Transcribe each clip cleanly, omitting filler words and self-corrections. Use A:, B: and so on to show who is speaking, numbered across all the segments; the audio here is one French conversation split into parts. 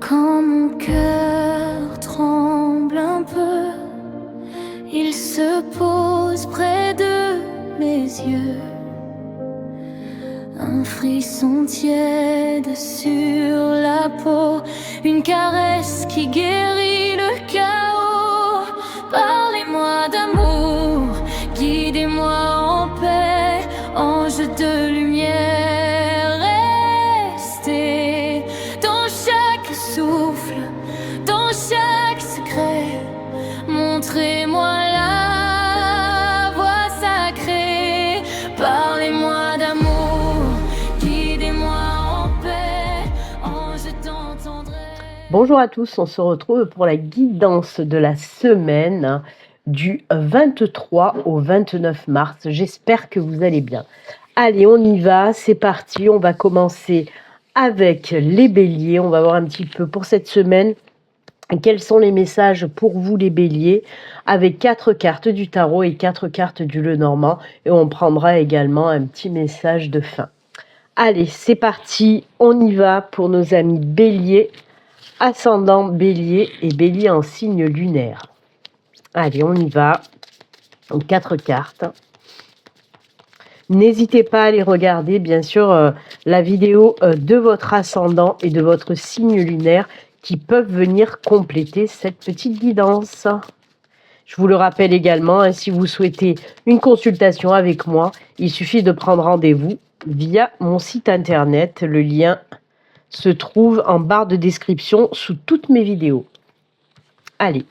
A: Quand mon cœur tremble un peu, il se pose près de mes yeux. Un frisson tiède sur la peau, une caresse qui guérit le chaos. Parlez-moi d'amour, guidez-moi en paix, ange de lumière. Restez dans chaque souffle, dans chaque secret. Montrez-moi la voie sacrée. Parlez-moi d'amour, guidez-moi en paix, ange t'entendrai.
B: Bonjour à tous, on se retrouve pour la guidance de la semaine du 23 au 29 mars. J'espère que vous allez bien. Allez, on y va, c'est parti. On va commencer avec les béliers. On va voir un petit peu pour cette semaine quels sont les messages pour vous les béliers, avec 4 cartes du tarot et 4 cartes du Lenormand. Et on prendra également un petit message de fin. Allez, c'est parti, on y va pour nos amis béliers, ascendant bélier et bélier en signe lunaire. Allez, on y va. 4 cartes. N'hésitez pas à les regarder, bien sûr, la vidéo de votre ascendant et de votre signe lunaire qui peuvent venir compléter cette petite guidance. Je vous le rappelle également, si vous souhaitez une consultation avec moi, il suffit de prendre rendez-vous via mon site internet. Le lien se trouve en barre de description sous toutes mes vidéos. Allez,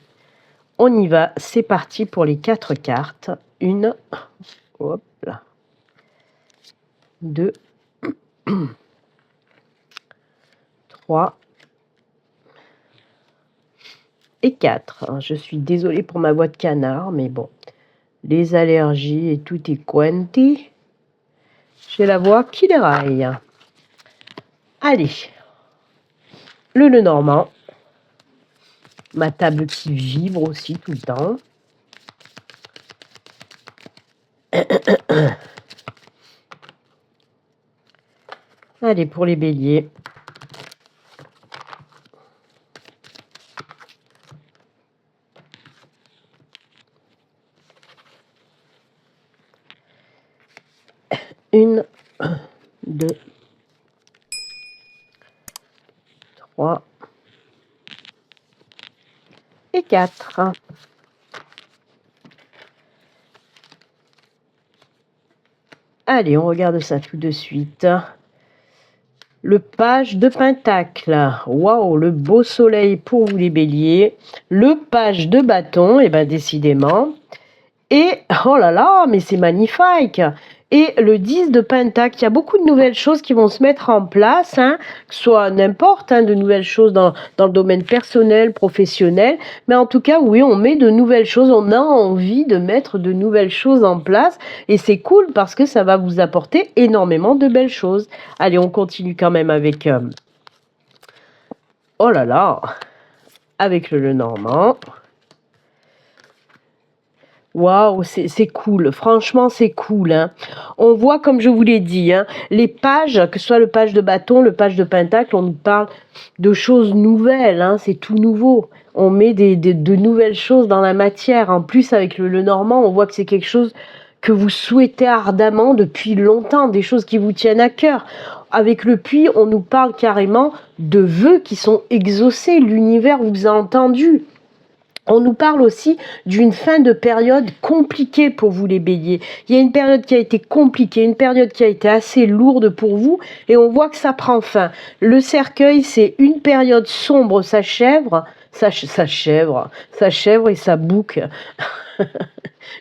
B: on y va, c'est parti pour les 4 cartes. 1, hop là, 2, 3 et 4. Je suis désolée pour ma voix de canard, mais bon, les allergies et tout est quanti. J'ai la voix qui déraille. Allez, le Lenormand. Ma table qui vibre aussi tout le temps. Allez, pour les béliers. Une, 2, 3 et 4. Allez, on regarde ça tout de suite. Le page de pentacle. Waouh, le beau soleil pour vous les béliers. Le page de bâton, et bien décidément. Et, oh là là, mais c'est magnifique. Et le 10 de pentacle, il y a beaucoup de nouvelles choses qui vont se mettre en place, que ce soit n'importe, de nouvelles choses dans le domaine personnel, professionnel. Mais en tout cas, oui, on met de nouvelles choses, on a envie de mettre de nouvelles choses en place. Et c'est cool parce que ça va vous apporter énormément de belles choses. Allez, on continue quand même avec... oh là là, avec le Lenormand. Waouh, c'est cool. Franchement, c'est cool. On voit, comme je vous l'ai dit, les pages, que ce soit le page de bâton, le page de pentacle, on nous parle de choses nouvelles. C'est tout nouveau. On met de nouvelles choses dans la matière. En plus, avec le Lenormand, on voit que c'est quelque chose que vous souhaitez ardemment depuis longtemps, des choses qui vous tiennent à cœur. Avec le puits, on nous parle carrément de vœux qui sont exaucés. L'univers vous a entendu. On nous parle aussi d'une fin de période compliquée pour vous les béliers. Il y a une période qui a été compliquée, une période qui a été assez lourde pour vous et on voit que ça prend fin. Le cercueil, c'est une période sombre, sa chèvre et sa bouque.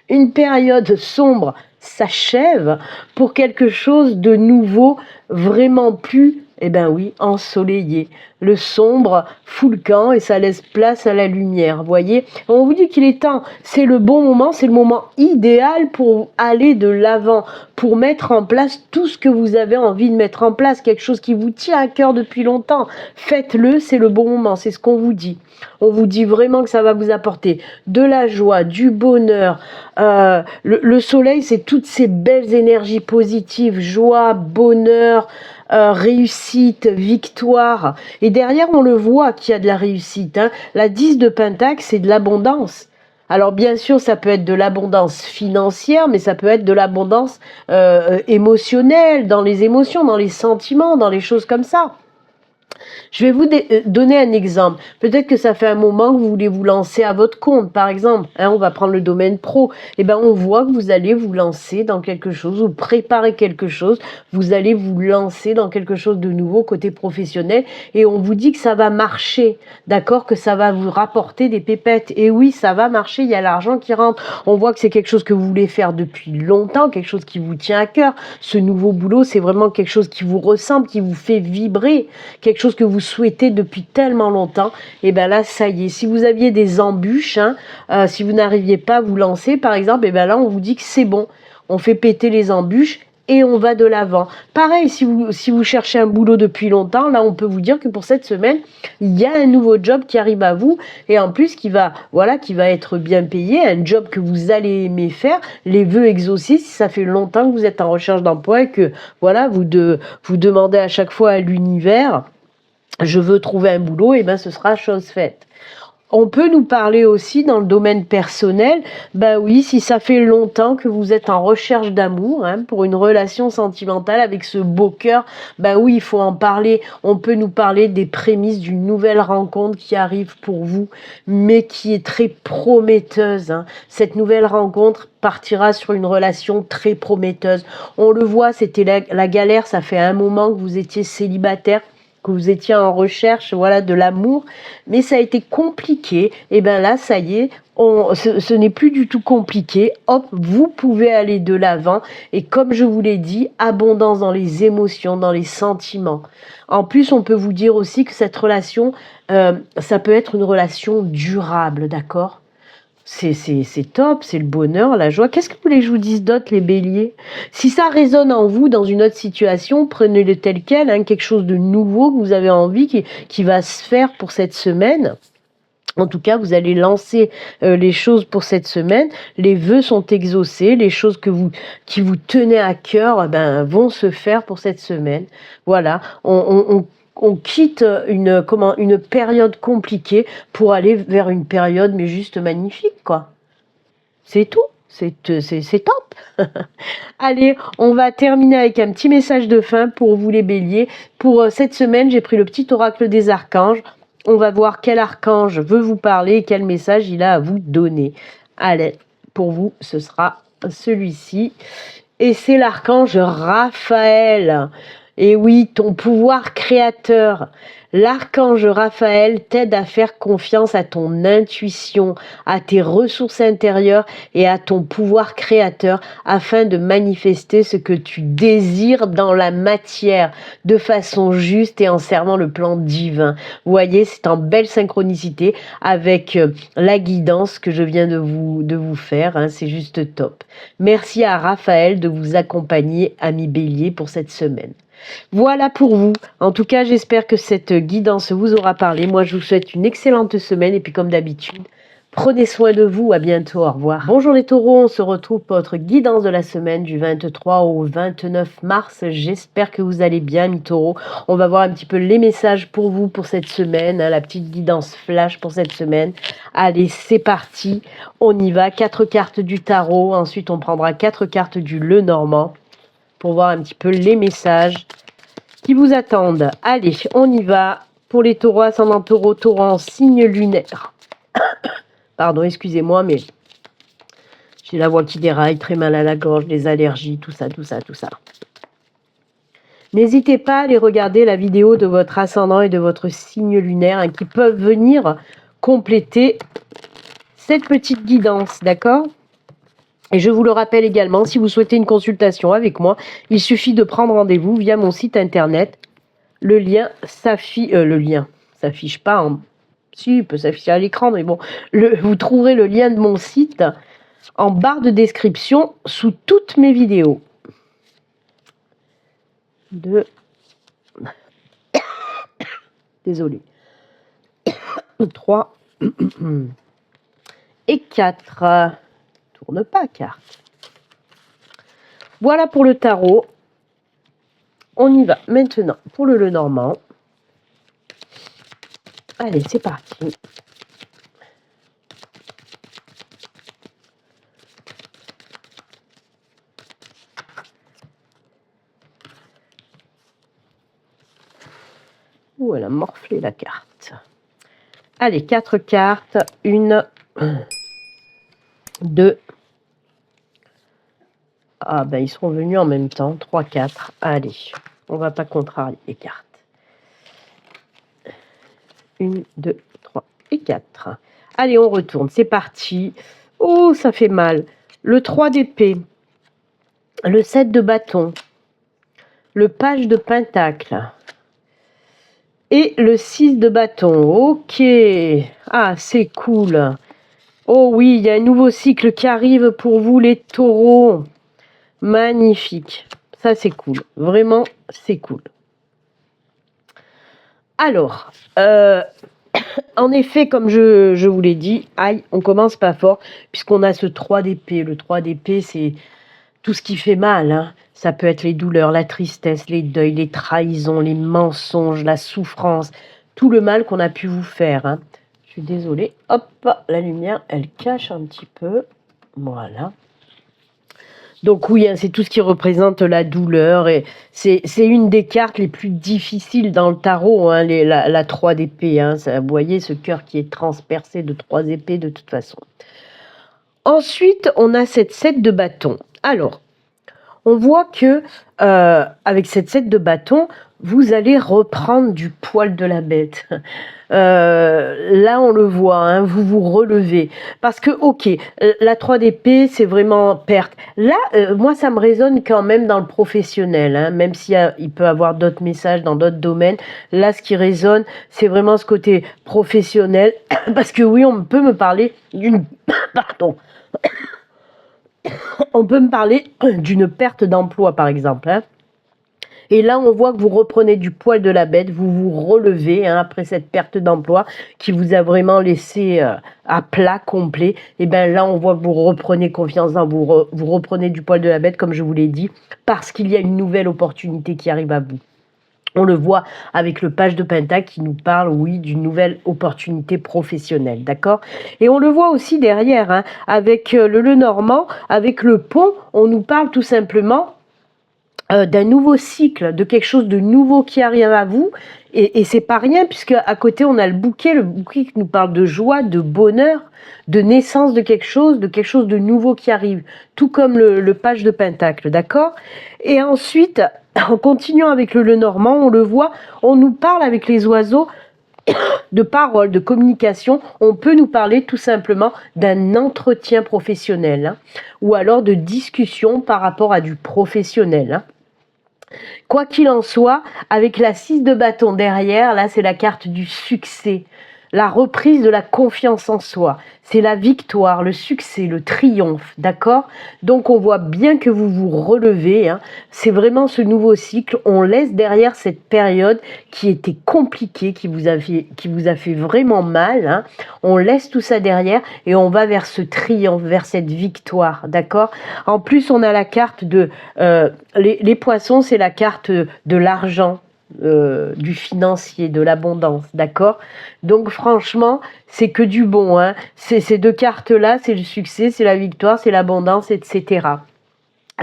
B: Une période sombre s'achève pour quelque chose de nouveau, vraiment plus, eh ben oui, ensoleillé. Le sombre fout le camp et ça laisse place à la lumière, voyez. On vous dit qu'il est temps, c'est le bon moment, c'est le moment idéal pour aller de l'avant, pour mettre en place tout ce que vous avez envie de mettre en place, quelque chose qui vous tient à cœur depuis longtemps. Faites-le, c'est le bon moment, c'est ce qu'on vous dit. On vous dit vraiment que ça va vous apporter de la joie, du bonheur. Le soleil, c'est toutes ces belles énergies positives, joie, bonheur, réussite, victoire. Et derrière, on le voit qu'il y a de la réussite, hein. La 10 de Pentacle, c'est de l'abondance. Alors bien sûr, ça peut être de l'abondance financière, mais ça peut être de l'abondance émotionnelle, dans les émotions, dans les sentiments, dans les choses comme ça. Je vais vous donner un exemple. Peut-être que ça fait un moment que vous voulez vous lancer à votre compte, par exemple. Hein, on va prendre le domaine pro. Eh ben, on voit que vous allez vous lancer dans quelque chose, vous préparez quelque chose, vous allez vous lancer dans quelque chose de nouveau côté professionnel et on vous dit que ça va marcher, d'accord, que ça va vous rapporter des pépettes. Et oui, ça va marcher, il y a l'argent qui rentre. On voit que c'est quelque chose que vous voulez faire depuis longtemps, quelque chose qui vous tient à cœur. Ce nouveau boulot, c'est vraiment quelque chose qui vous ressemble, qui vous fait vibrer, quelque chose que vous souhaitez depuis tellement longtemps. Et bien là, ça y est, si vous aviez des embûches, hein, si vous n'arriviez pas à vous lancer par exemple, et bien là on vous dit que c'est bon, on fait péter les embûches et on va de l'avant. Pareil, si vous cherchez un boulot depuis longtemps, là on peut vous dire que pour cette semaine, il y a un nouveau job qui arrive à vous et en plus qui va être bien payé, un job que vous allez aimer faire, les vœux exaucés si ça fait longtemps que vous êtes en recherche d'emploi et que voilà, vous demandez à chaque fois à l'univers je veux trouver un boulot, et ben ce sera chose faite. On peut nous parler aussi dans le domaine personnel, ben oui, si ça fait longtemps que vous êtes en recherche d'amour, hein, pour une relation sentimentale avec ce beau cœur, ben oui, il faut en parler. On peut nous parler des prémices d'une nouvelle rencontre qui arrive pour vous, mais qui est très prometteuse, hein. Cette nouvelle rencontre partira sur une relation très prometteuse. On le voit, c'était la galère, ça fait un moment que vous étiez célibataire, que vous étiez en recherche, voilà, de l'amour, mais ça a été compliqué. Et bien là, ça y est, ce n'est plus du tout compliqué. Hop, vous pouvez aller de l'avant. Et comme je vous l'ai dit, abondance dans les émotions, dans les sentiments. En plus, on peut vous dire aussi que cette relation, ça peut être une relation durable, d'accord ? C'est top, c'est le bonheur, la joie. Qu'est-ce que vous voulez que je vous dise d'autre, les béliers? Si ça résonne en vous dans une autre situation, prenez-le tel quel, hein, quelque chose de nouveau que vous avez envie, qui va se faire pour cette semaine. En tout cas, vous allez lancer les choses pour cette semaine. Les vœux sont exaucés, les choses qui vous tenaient à cœur, vont se faire pour cette semaine. Voilà, on quitte une période compliquée pour aller vers une période mais juste magnifique, quoi. C'est tout, c'est top. Allez, on va terminer avec un petit message de fin pour vous les béliers. Pour cette semaine, j'ai pris le petit oracle des archanges. On va voir quel archange veut vous parler et quel message il a à vous donner. Allez, pour vous, ce sera celui-ci. Et c'est l'archange Raphaël. Et oui, ton pouvoir créateur. L'archange Raphaël t'aide à faire confiance à ton intuition, à tes ressources intérieures et à ton pouvoir créateur afin de manifester ce que tu désires dans la matière de façon juste et en servant le plan divin. Vous voyez, c'est en belle synchronicité avec la guidance que je viens de vous faire, hein, c'est juste top. Merci à Raphaël de vous accompagner, amis béliers, pour cette semaine. Voilà pour vous. En tout cas, j'espère que cette guidance vous aura parlé. Moi, je vous souhaite une excellente semaine et puis comme d'habitude, prenez soin de vous. À bientôt. Au revoir. Bonjour les taureaux, on se retrouve pour votre guidance de la semaine du 23 au 29 mars. J'espère que vous allez bien, mes taureaux. On va voir un petit peu les messages pour vous pour cette semaine, hein, la petite guidance flash pour cette semaine. Allez, c'est parti. On y va. 4 cartes du tarot. Ensuite, on prendra 4 cartes du Lenormand pour voir un petit peu les messages qui vous attendent. Allez, on y va. Pour les taureaux, ascendant taureau, taureau en signe lunaire. Pardon, excusez-moi, mais j'ai la voix qui déraille, très mal à la gorge, les allergies, tout ça. N'hésitez pas à aller regarder la vidéo de votre ascendant et de votre signe lunaire, hein, qui peuvent venir compléter cette petite guidance, d'accord ? Et je vous le rappelle également, si vous souhaitez une consultation avec moi, il suffit de prendre rendez-vous via mon site internet. Le lien s'affiche pas. Si, il peut s'afficher à l'écran, mais bon, vous trouverez le lien de mon site en barre de description sous toutes mes vidéos. 2. Désolée. 3. Et 4. Tourne pas, carte. Voilà pour le tarot. On y va maintenant pour le Lenormand. Allez, c'est parti. Ouh, elle a morflé la carte. Allez, 4 cartes. 1, 2. Ah ben ils seront venus en même temps. 3, 4. Allez, on va pas contrarier les cartes. 1, 2, 3 et 4. Allez, on retourne. C'est parti. Oh, ça fait mal. Le 3 d'épée. Le 7 de bâton. Le page de pentacle. Et le 6 de bâton. Ok. Ah, c'est cool. Oh oui, il y a un nouveau cycle qui arrive pour vous, les taureaux. Magnifique. Ça, c'est cool. Vraiment, c'est cool. Alors, en effet, comme je vous l'ai dit, aïe, on commence pas fort, puisqu'on a ce 3 d'épée. Le 3 d'épée, c'est tout ce qui fait mal, hein. Ça peut être les douleurs, la tristesse, les deuils, les trahisons, les mensonges, la souffrance, tout le mal qu'on a pu vous faire, hein. Je suis désolée. Hop, la lumière, elle cache un petit peu. Voilà. Donc oui, hein, c'est tout ce qui représente la douleur. Et c'est une des cartes les plus difficiles dans le tarot, hein, la 3 d'épée. Hein. Vous voyez ce cœur qui est transpercé de 3 épées de toute façon. Ensuite, on a cette 7 de bâton. Alors, on voit que avec cette 7 de bâton, vous allez reprendre du poil de la bête. Là, on le voit, hein, vous vous relevez. Parce que, ok, la 3 d'épée, c'est vraiment perte. Là, moi, ça me résonne quand même dans le professionnel, hein, même s'il peut y avoir d'autres messages dans d'autres domaines. Là, ce qui résonne, c'est vraiment ce côté professionnel. Parce que oui, on peut me parler d'une... Pardon. On peut me parler d'une perte d'emploi, par exemple. Hein. Et là, on voit que vous reprenez du poil de la bête, vous vous relevez hein, après cette perte d'emploi qui vous a vraiment laissé à plat, complet. Et bien là, on voit que vous reprenez confiance en vous, vous reprenez du poil de la bête, comme je vous l'ai dit, parce qu'il y a une nouvelle opportunité qui arrive à vous. On le voit avec le page de pentacle qui nous parle, oui, d'une nouvelle opportunité professionnelle, d'accord? Et on le voit aussi derrière, hein, avec le Lenormand, avec le pont, on nous parle tout simplement d'un nouveau cycle, de quelque chose de nouveau qui arrive à vous. Et c'est pas rien, puisque à côté, on a le bouquet qui nous parle de joie, de bonheur, de naissance de quelque chose de nouveau qui arrive, tout comme le page de pentacle, d'accord? Et ensuite, en continuant avec le Lenormand, on le voit, on nous parle avec les oiseaux de parole, de communication. On peut nous parler tout simplement d'un entretien professionnel, hein, ou alors de discussion par rapport à du professionnel, hein. Quoi qu'il en soit, avec la 6 de bâton derrière, là c'est la carte du succès, la reprise de la confiance en soi, c'est la victoire, le succès, le triomphe, d'accord? Donc on voit bien que vous vous relevez, hein. C'est vraiment ce nouveau cycle, on laisse derrière cette période qui était compliquée, qui vous a fait vraiment mal, hein. On laisse tout ça derrière et on va vers ce triomphe, vers cette victoire, d'accord? En plus on a la carte de... les poissons, c'est la carte de l'argent, du financier, de l'abondance, d'accord? Donc franchement, c'est que du bon, hein. Ces deux cartes-là, c'est le succès, c'est la victoire, c'est l'abondance, etc.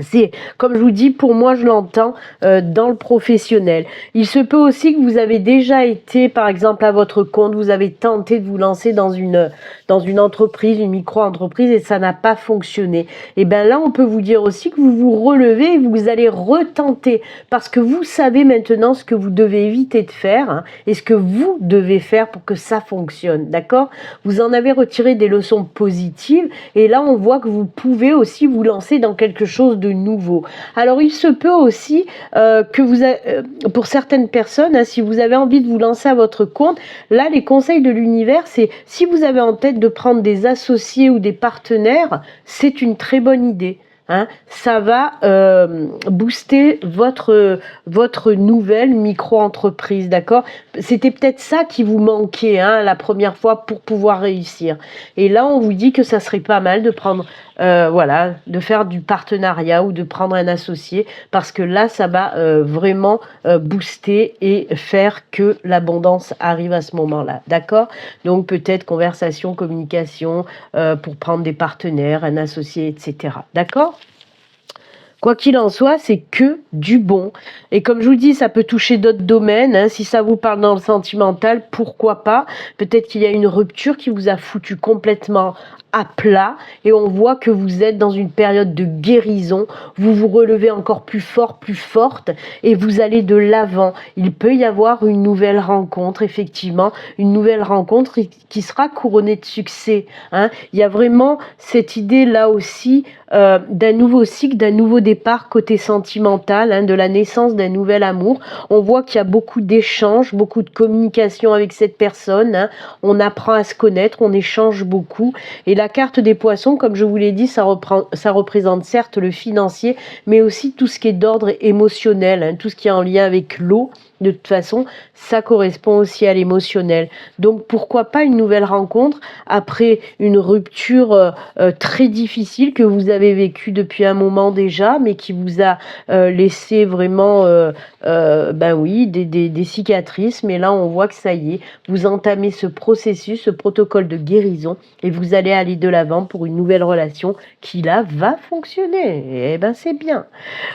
B: C'est, comme je vous dis, pour moi, je l'entends dans le professionnel. Il se peut aussi que vous avez déjà été, par exemple, à votre compte, vous avez tenté de vous lancer dans une entreprise, une micro-entreprise, et ça n'a pas fonctionné. Et bien là, on peut vous dire aussi que vous vous relevez et vous allez retenter, parce que vous savez maintenant ce que vous devez éviter de faire, hein, et ce que vous devez faire pour que ça fonctionne, d'accord? Vous en avez retiré des leçons positives, et là, on voit que vous pouvez aussi vous lancer dans quelque chose de nouveau. Alors il se peut aussi que vous pour certaines personnes, hein, si vous avez envie de vous lancer à votre compte, là les conseils de l'univers, c'est si vous avez en tête de prendre des associés ou des partenaires, c'est une très bonne idée. Hein, ça va booster votre nouvelle micro-entreprise, d'accord? C'était peut-être ça qui vous manquait, hein, la première fois pour pouvoir réussir. Et là, on vous dit que ça serait pas mal de prendre voilà, de faire du partenariat ou de prendre un associé, parce que là, ça va vraiment booster et faire que l'abondance arrive à ce moment-là, d'accord? Donc peut-être conversation, communication, pour prendre des partenaires, un associé, etc. D'accord? Quoi qu'il en soit, c'est que du bon. Et comme je vous dis, ça peut toucher d'autres domaines, hein. Si ça vous parle dans le sentimental, pourquoi pas? Peut-être qu'il y a une rupture qui vous a foutu complètement à plat et on voit que vous êtes dans une période de guérison. Vous vous relevez encore plus fort, plus forte et vous allez de l'avant. Il peut y avoir une nouvelle rencontre, effectivement, une nouvelle rencontre qui sera couronnée de succès, hein. Il y a vraiment cette idée là aussi d'un nouveau cycle, d'un nouveau départ côté sentimental, hein, de la naissance d'un nouvel amour. On voit qu'il y a beaucoup d'échanges, beaucoup de communication avec cette personne, hein. On apprend à se connaître, on échange beaucoup. Et la carte des poissons, comme je vous l'ai dit, ça représente certes le financier, mais aussi tout ce qui est d'ordre émotionnel, hein, tout ce qui est en lien avec l'eau. De toute façon, ça correspond aussi à l'émotionnel. Donc pourquoi pas une nouvelle rencontre après une rupture très difficile que vous avez vécue depuis un moment déjà, mais qui vous a laissé vraiment ben oui, des cicatrices. Mais là, on voit que ça y est, vous entamez ce processus, ce protocole de guérison, et vous allez aller de l'avant pour une nouvelle relation qui là va fonctionner. Et ben c'est bien.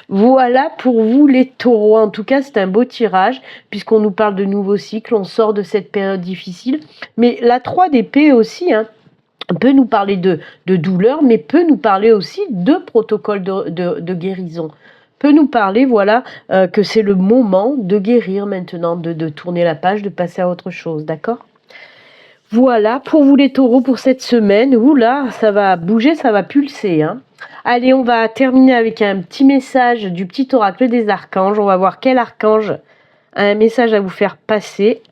B: Voilà pour vous les taureaux. En tout cas, c'est un beau tirage puisqu'on nous parle de nouveaux cycles, on sort de cette période difficile. Mais la 3 d'épée aussi, hein, peut nous parler de douleur, mais peut nous parler aussi de protocole de guérison. Peut nous parler, voilà, que c'est le moment de guérir maintenant, de tourner la page, de passer à autre chose, d'accord? Voilà pour vous les taureaux pour cette semaine. Oula, ça va bouger, ça va pulser, hein. Allez, on va terminer avec un petit message du petit oracle des archanges. On va voir quel archange a un message à vous faire passer.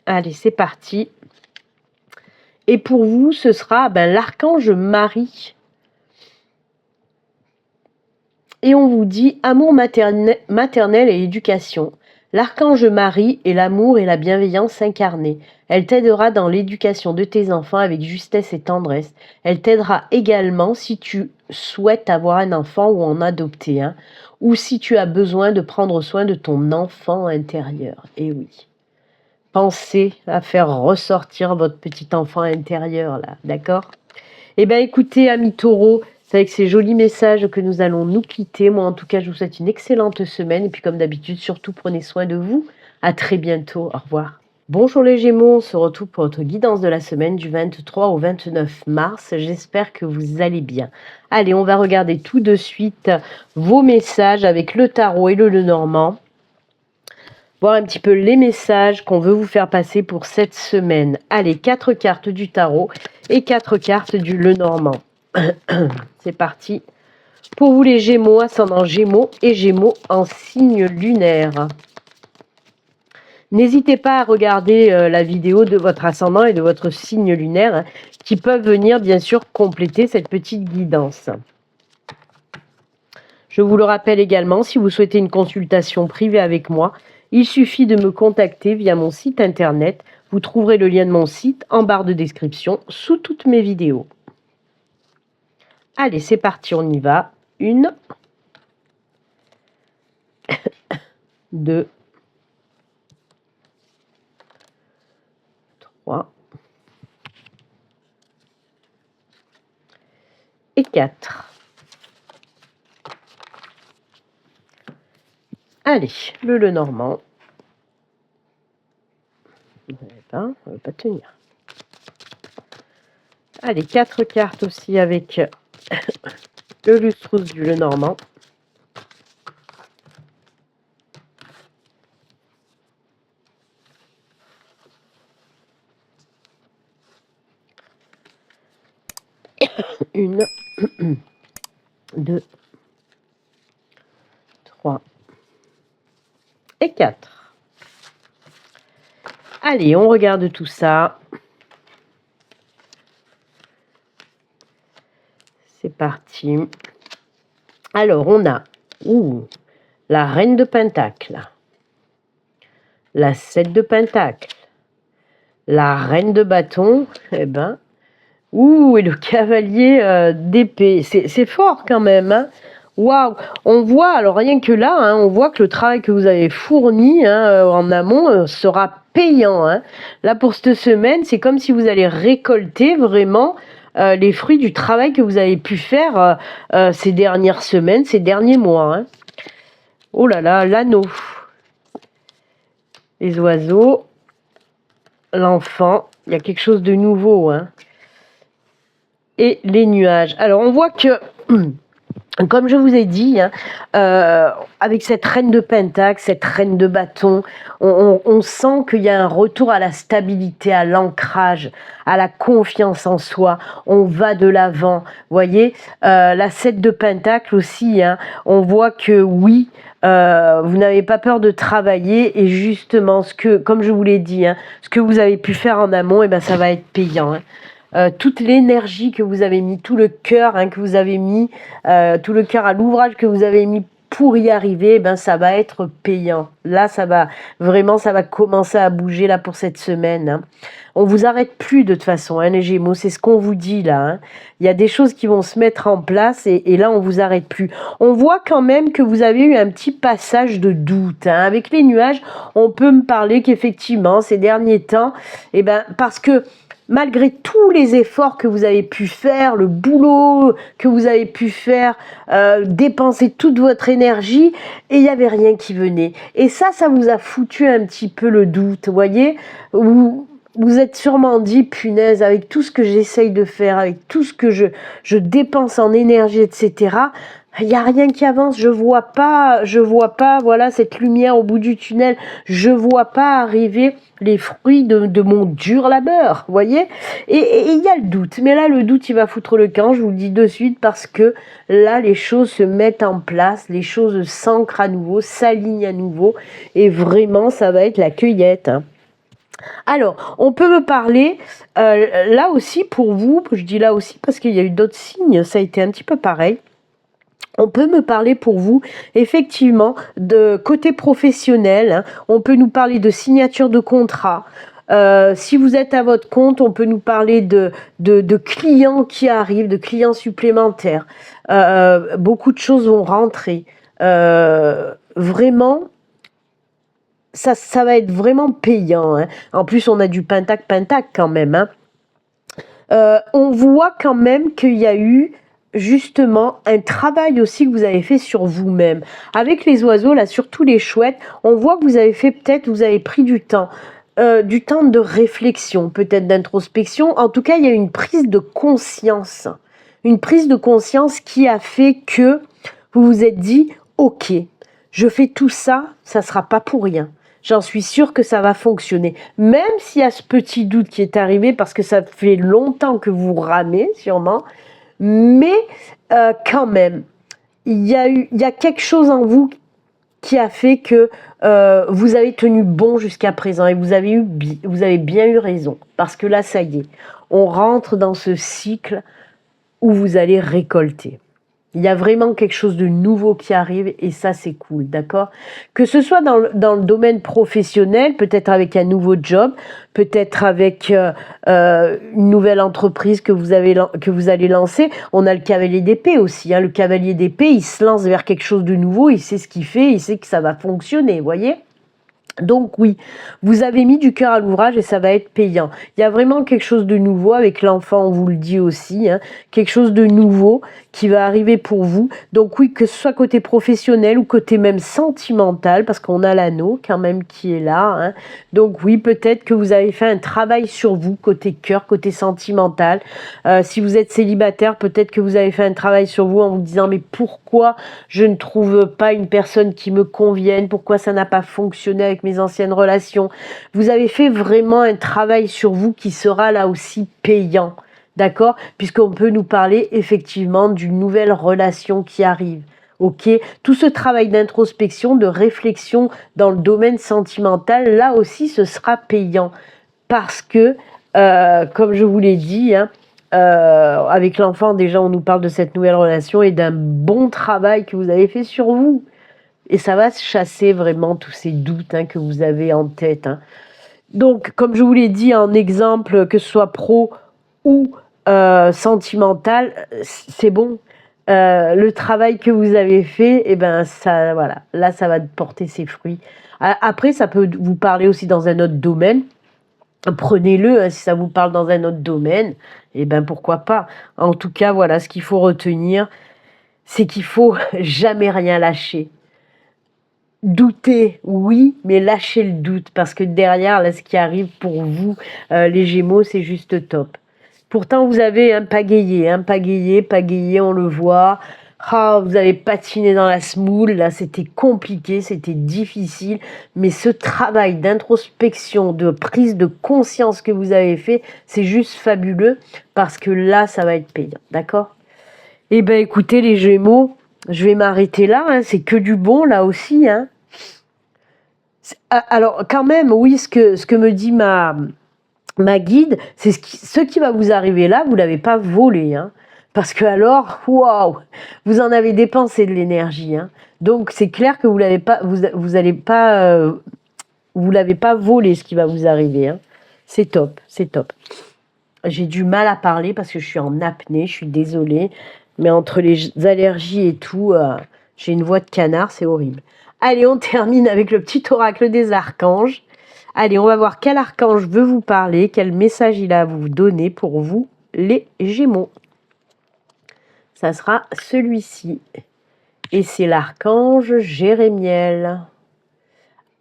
B: Allez, c'est parti. Et pour vous, ce sera l'archange Marie. Et on vous dit amour maternel et éducation. L'archange Marie est l'amour et la bienveillance incarnés. Elle t'aidera dans l'éducation de tes enfants avec justesse et tendresse. Elle t'aidera également si tu souhaites avoir un enfant ou en adopter un, ou si tu as besoin de prendre soin de ton enfant intérieur. Et oui. Pensez à faire ressortir votre petit enfant intérieur, là, d'accord? Eh bien, écoutez, amis taureaux, c'est avec ces jolis messages que nous allons nous quitter. Moi, en tout cas, je vous souhaite une excellente semaine. Et puis, comme d'habitude, surtout, prenez soin de vous. À très bientôt. Au revoir. Bonjour les Gémeaux, on se retrouve pour votre guidance de la semaine du 23 au 29 mars. J'espère que vous allez bien. Allez, on va regarder tout de suite vos messages avec le tarot et le Lenormand. Voir un petit peu les messages qu'on veut vous faire passer pour cette semaine. Allez, 4 cartes du tarot et 4 cartes du Lenormand. C'est parti. Pour vous les Gémeaux, ascendant Gémeaux et Gémeaux en signe lunaire. N'hésitez pas à regarder la vidéo de votre ascendant et de votre signe lunaire, hein, qui peuvent venir bien sûr compléter cette petite guidance. Je vous le rappelle également, si vous souhaitez une consultation privée avec moi, il suffit de me contacter via mon site internet. Vous trouverez le lien de mon site en barre de description sous toutes mes vidéos. Allez, c'est parti, on y va. 1, 2, 3 et 4. Allez, le Lenormand. On ne veut pas tenir. Allez, 4 cartes aussi avec le Lustrous du Lenormand. Une, 2, 3 et 4. Allez, on regarde tout ça. C'est parti. Alors, on a la Reine de Pentacle, la 7 de Pentacle, la Reine de Bâton, Ouh, et le cavalier d'épée. C'est fort quand même, hein. Waouh! On voit, alors rien que là, hein, on voit que le travail que vous avez fourni hein, en amont sera payant. Hein. Là, pour cette semaine, c'est comme si vous allez récolter vraiment les fruits du travail que vous avez pu faire ces dernières semaines, ces derniers mois. Hein. Oh là là, l'anneau. Les oiseaux, l'enfant, il y a quelque chose de nouveau. Hein. Et les nuages. Alors, on voit que... Comme je vous ai dit, hein, avec cette reine de pentacle, cette reine de bâton, on sent qu'il y a un retour à la stabilité, à l'ancrage, à la confiance en soi. On va de l'avant. Voyez, la 7 de pentacle aussi, hein, on voit que oui, vous n'avez pas peur de travailler et justement, comme je vous l'ai dit, hein, ce que vous avez pu faire en amont, eh ben, ça va être payant. Hein. Toute l'énergie que vous avez mis, tout le cœur hein, que vous avez mis, tout le cœur à l'ouvrage que vous avez mis pour y arriver, eh ben ça va être payant. Là, ça va commencer à bouger là pour cette semaine. Hein. On vous arrête plus de toute façon, hein, les Gémeaux. C'est ce qu'on vous dit là. Hein. Il y a des choses qui vont se mettre en place et là, on vous arrête plus. On voit quand même que vous avez eu un petit passage de doute. Hein. Avec les nuages, on peut me parler qu'effectivement, ces derniers temps, eh ben parce que malgré tous les efforts que vous avez pu faire, le boulot que vous avez pu faire, dépenser toute votre énergie, et il n'y avait rien qui venait. Et ça vous a foutu un petit peu le doute, vous voyez. Vous êtes sûrement dit, punaise, avec tout ce que j'essaye de faire, avec tout ce que je dépense en énergie, etc., il n'y a rien qui avance, je vois pas, voilà, cette lumière au bout du tunnel, je vois pas arriver les fruits de mon dur labeur, vous voyez. Et il y a le doute, mais là, le doute, il va foutre le camp, je vous le dis de suite, parce que là, les choses se mettent en place, les choses s'ancrent à nouveau, s'alignent à nouveau, et vraiment, ça va être la cueillette, hein. Alors, on peut me parler, là aussi, pour vous, je dis là aussi, parce qu'il y a eu d'autres signes, ça a été un petit peu pareil. On peut me parler pour vous, effectivement, de côté professionnel. Hein, on peut nous parler de signature de contrat. Si vous êtes à votre compte, on peut nous parler de clients qui arrivent, de clients supplémentaires. Beaucoup de choses vont rentrer. Vraiment, ça va être vraiment payant. Hein. En plus, on a du pentacle quand même. Hein. On voit quand même qu'il y a eu justement un travail aussi que vous avez fait sur vous-même. Avec les oiseaux, là, surtout les chouettes, on voit que vous avez pris du temps de réflexion, peut-être d'introspection. En tout cas, il y a une prise de conscience. Une prise de conscience qui a fait que vous vous êtes dit, ok, je fais tout ça, ça ne sera pas pour rien. J'en suis sûre que ça va fonctionner. Même s'il y a ce petit doute qui est arrivé, parce que ça fait longtemps que vous ramez, sûrement, mais quand même, il y a quelque chose en vous qui a fait que vous avez tenu bon jusqu'à présent et vous avez bien eu raison. Parce que là, ça y est, on rentre dans ce cycle où vous allez récolter. Il y a vraiment quelque chose de nouveau qui arrive et ça, c'est cool, d'accord? Que ce soit dans le domaine professionnel, peut-être avec un nouveau job, peut-être avec une nouvelle entreprise que vous allez lancer. On a le cavalier d'épée aussi. Hein. Le cavalier d'épée, il se lance vers quelque chose de nouveau, il sait ce qu'il fait, il sait que ça va fonctionner, vous voyez? Donc oui, vous avez mis du cœur à l'ouvrage et ça va être payant. Il y a vraiment quelque chose de nouveau avec l'enfant, on vous le dit aussi, hein, quelque chose de nouveau qui va arriver pour vous. Donc oui, que ce soit côté professionnel ou côté même sentimental, parce qu'on a l'anneau quand même qui est là. Hein. Donc oui, peut-être que vous avez fait un travail sur vous, côté cœur, côté sentimental. Si vous êtes célibataire, peut-être que vous avez fait un travail sur vous en vous disant mais pourquoi je ne trouve pas une personne qui me convienne, pourquoi ça n'a pas fonctionné avec mes anciennes relations. Vous avez fait vraiment un travail sur vous qui sera là aussi payant, d'accord? Puisqu'on peut nous parler effectivement d'une nouvelle relation qui arrive. Ok, tout ce travail d'introspection, de réflexion dans le domaine sentimental, là aussi, ce sera payant. Parce que, comme je vous l'ai dit, hein, avec l'enfant, déjà, on nous parle de cette nouvelle relation et d'un bon travail que vous avez fait sur vous. Et ça va chasser vraiment tous ces doutes hein, que vous avez en tête. Hein. Donc, comme je vous l'ai dit en exemple, que ce soit pro ou sentimental, c'est bon. Le travail que vous avez fait, et ben ça, voilà, là ça va porter ses fruits. Après, ça peut vous parler aussi dans un autre domaine. Prenez-le, hein, si ça vous parle dans un autre domaine, et ben pourquoi pas. En tout cas, voilà, ce qu'il faut retenir, c'est qu'il faut jamais rien lâcher. Douter, oui, mais lâchez le doute, parce que derrière, là, ce qui arrive pour vous, les Gémeaux, c'est juste top. Pourtant, vous avez pagayé, on le voit. Ah, vous avez patiné dans la semoule, là, c'était compliqué, c'était difficile, mais ce travail d'introspection, de prise de conscience que vous avez fait, c'est juste fabuleux, parce que là, ça va être payant, d'accord? Eh ben, écoutez, les Gémeaux, je vais m'arrêter là, hein, c'est que du bon, là aussi, hein. Alors, quand même, oui, ce que me dit ma guide, c'est ce qui va vous arriver là, vous ne l'avez pas volé, hein. Parce que alors, waouh, vous en avez dépensé de l'énergie, hein. Donc c'est clair que vous l'avez pas, vous allez pas, vous l'avez pas volé ce qui va vous arriver, hein. C'est top, c'est top. J'ai du mal à parler parce que je suis en apnée, je suis désolée, mais entre les allergies et tout, j'ai une voix de canard, c'est horrible. Allez, on termine avec le petit oracle des archanges. Allez, on va voir quel archange veut vous parler, quel message il a à vous donner pour vous, les Gémeaux. Ça sera celui-ci. Et c'est l'archange Jérémiel.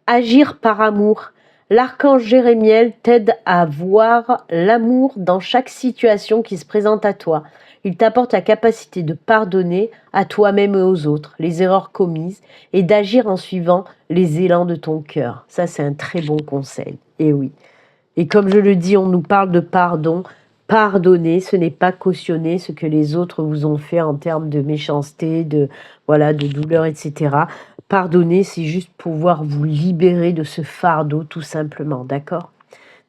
B: Agir par amour. L'archange Jérémiel t'aide à voir l'amour dans chaque situation qui se présente à toi. Il t'apporte la capacité de pardonner à toi-même et aux autres les erreurs commises et d'agir en suivant les élans de ton cœur. Ça, c'est un très bon conseil. Et oui. Et comme je le dis, on nous parle de pardon. Pardonner, ce n'est pas cautionner ce que les autres vous ont fait en termes de méchanceté, de douleur, etc. Pardonner, c'est juste pouvoir vous libérer de ce fardeau, tout simplement, d'accord?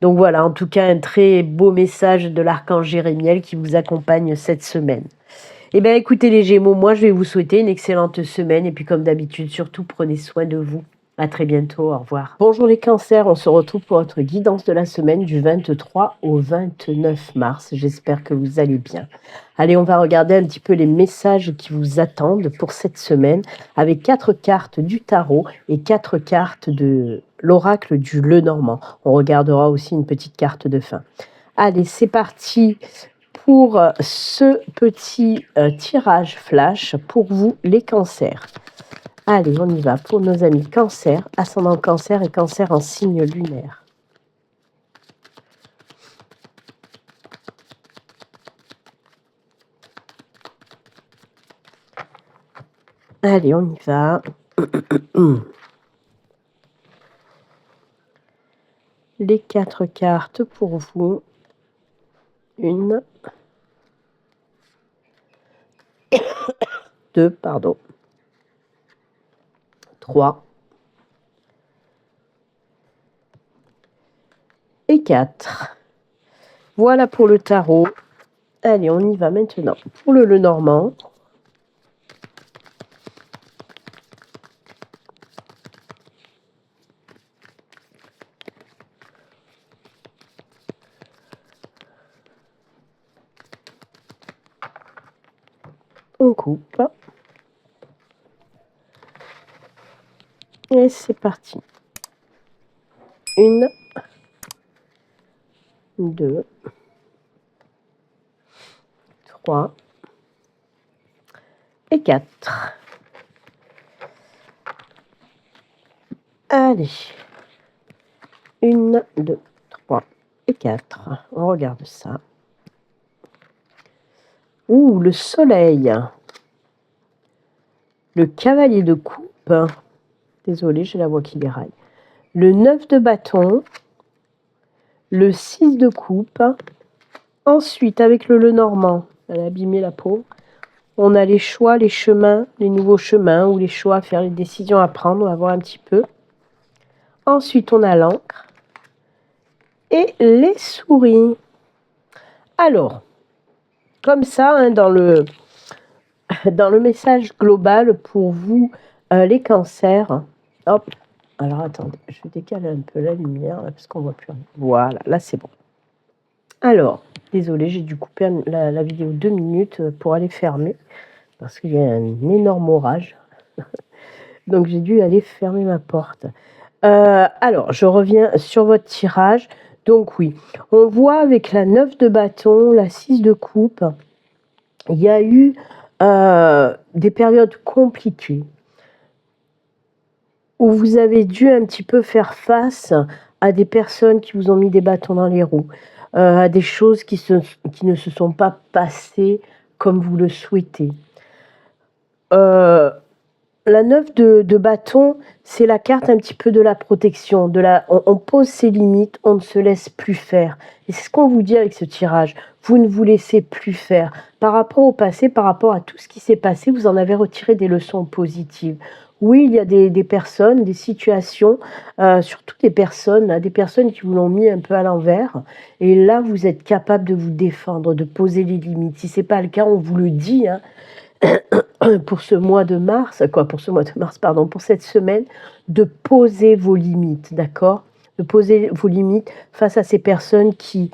B: Donc voilà, en tout cas, un très beau message de l'archange Jérémiel qui vous accompagne cette semaine. Eh bien, écoutez les Gémeaux, moi je vais vous souhaiter une excellente semaine et puis comme d'habitude, surtout prenez soin de vous. À très bientôt, au revoir. Bonjour les cancers, on se retrouve pour votre guidance de la semaine du 23 au 29 mars. J'espère que vous allez bien. Allez, on va regarder un petit peu les messages qui vous attendent pour cette semaine avec 4 cartes du tarot et 4 cartes de l'oracle du Lenormand. On regardera aussi une petite carte de fin. Allez, c'est parti pour ce petit tirage flash pour vous les cancers. Allez, on y va pour nos amis cancer, ascendant cancer et cancer en signe lunaire. Allez, on y va. Les 4 cartes pour vous. 1, 2, pardon. 3 et 4. Voilà pour le tarot. Allez, on y va maintenant pour le Lenormand. On coupe. Et c'est parti. 1, 2, 3 et 4. Allez. 1, 2, 3 et 4. On regarde ça. Ouh, le soleil. Le cavalier de coupe. Désolée, j'ai la voix qui déraille. Le 9 de bâton. Le 6 de coupe. Ensuite, avec le Lenormand, elle a abîmé la peau. On a les choix, les chemins, les nouveaux chemins ou les choix à faire, les décisions à prendre. On va voir un petit peu. Ensuite, on a l'encre. Et les souris. Alors, comme ça, hein, dans le message global pour vous, les cancers. Hop. Alors, attendez, je vais décaler un peu la lumière, là, parce qu'on ne voit plus rien. Voilà, là, c'est bon. Alors, désolée, j'ai dû couper la vidéo 2 minutes pour aller fermer, parce qu'il y a un énorme orage. Donc j'ai dû aller fermer ma porte. Alors, je reviens sur votre tirage. Donc oui, on voit avec la 9 de bâton, la 6 de coupe, il y a eu des périodes compliquées où vous avez dû un petit peu faire face à des personnes qui vous ont mis des bâtons dans les roues, à des choses qui ne se sont pas passées comme vous le souhaitez. La 9 de bâton, c'est la carte un petit peu de la protection, on pose ses limites, on ne se laisse plus faire. Et c'est ce qu'on vous dit avec ce tirage. Vous ne vous laissez plus faire. Par rapport au passé, par rapport à tout ce qui s'est passé, vous en avez retiré des leçons positives. Oui, il y a des personnes, des situations, surtout des personnes qui vous l'ont mis un peu à l'envers. Et là, vous êtes capable de vous défendre, de poser les limites. Si ce n'est pas le cas, on vous le dit, hein, pour ce mois de mars, pour cette semaine, de poser vos limites, d'accord? De poser vos limites face à ces personnes qui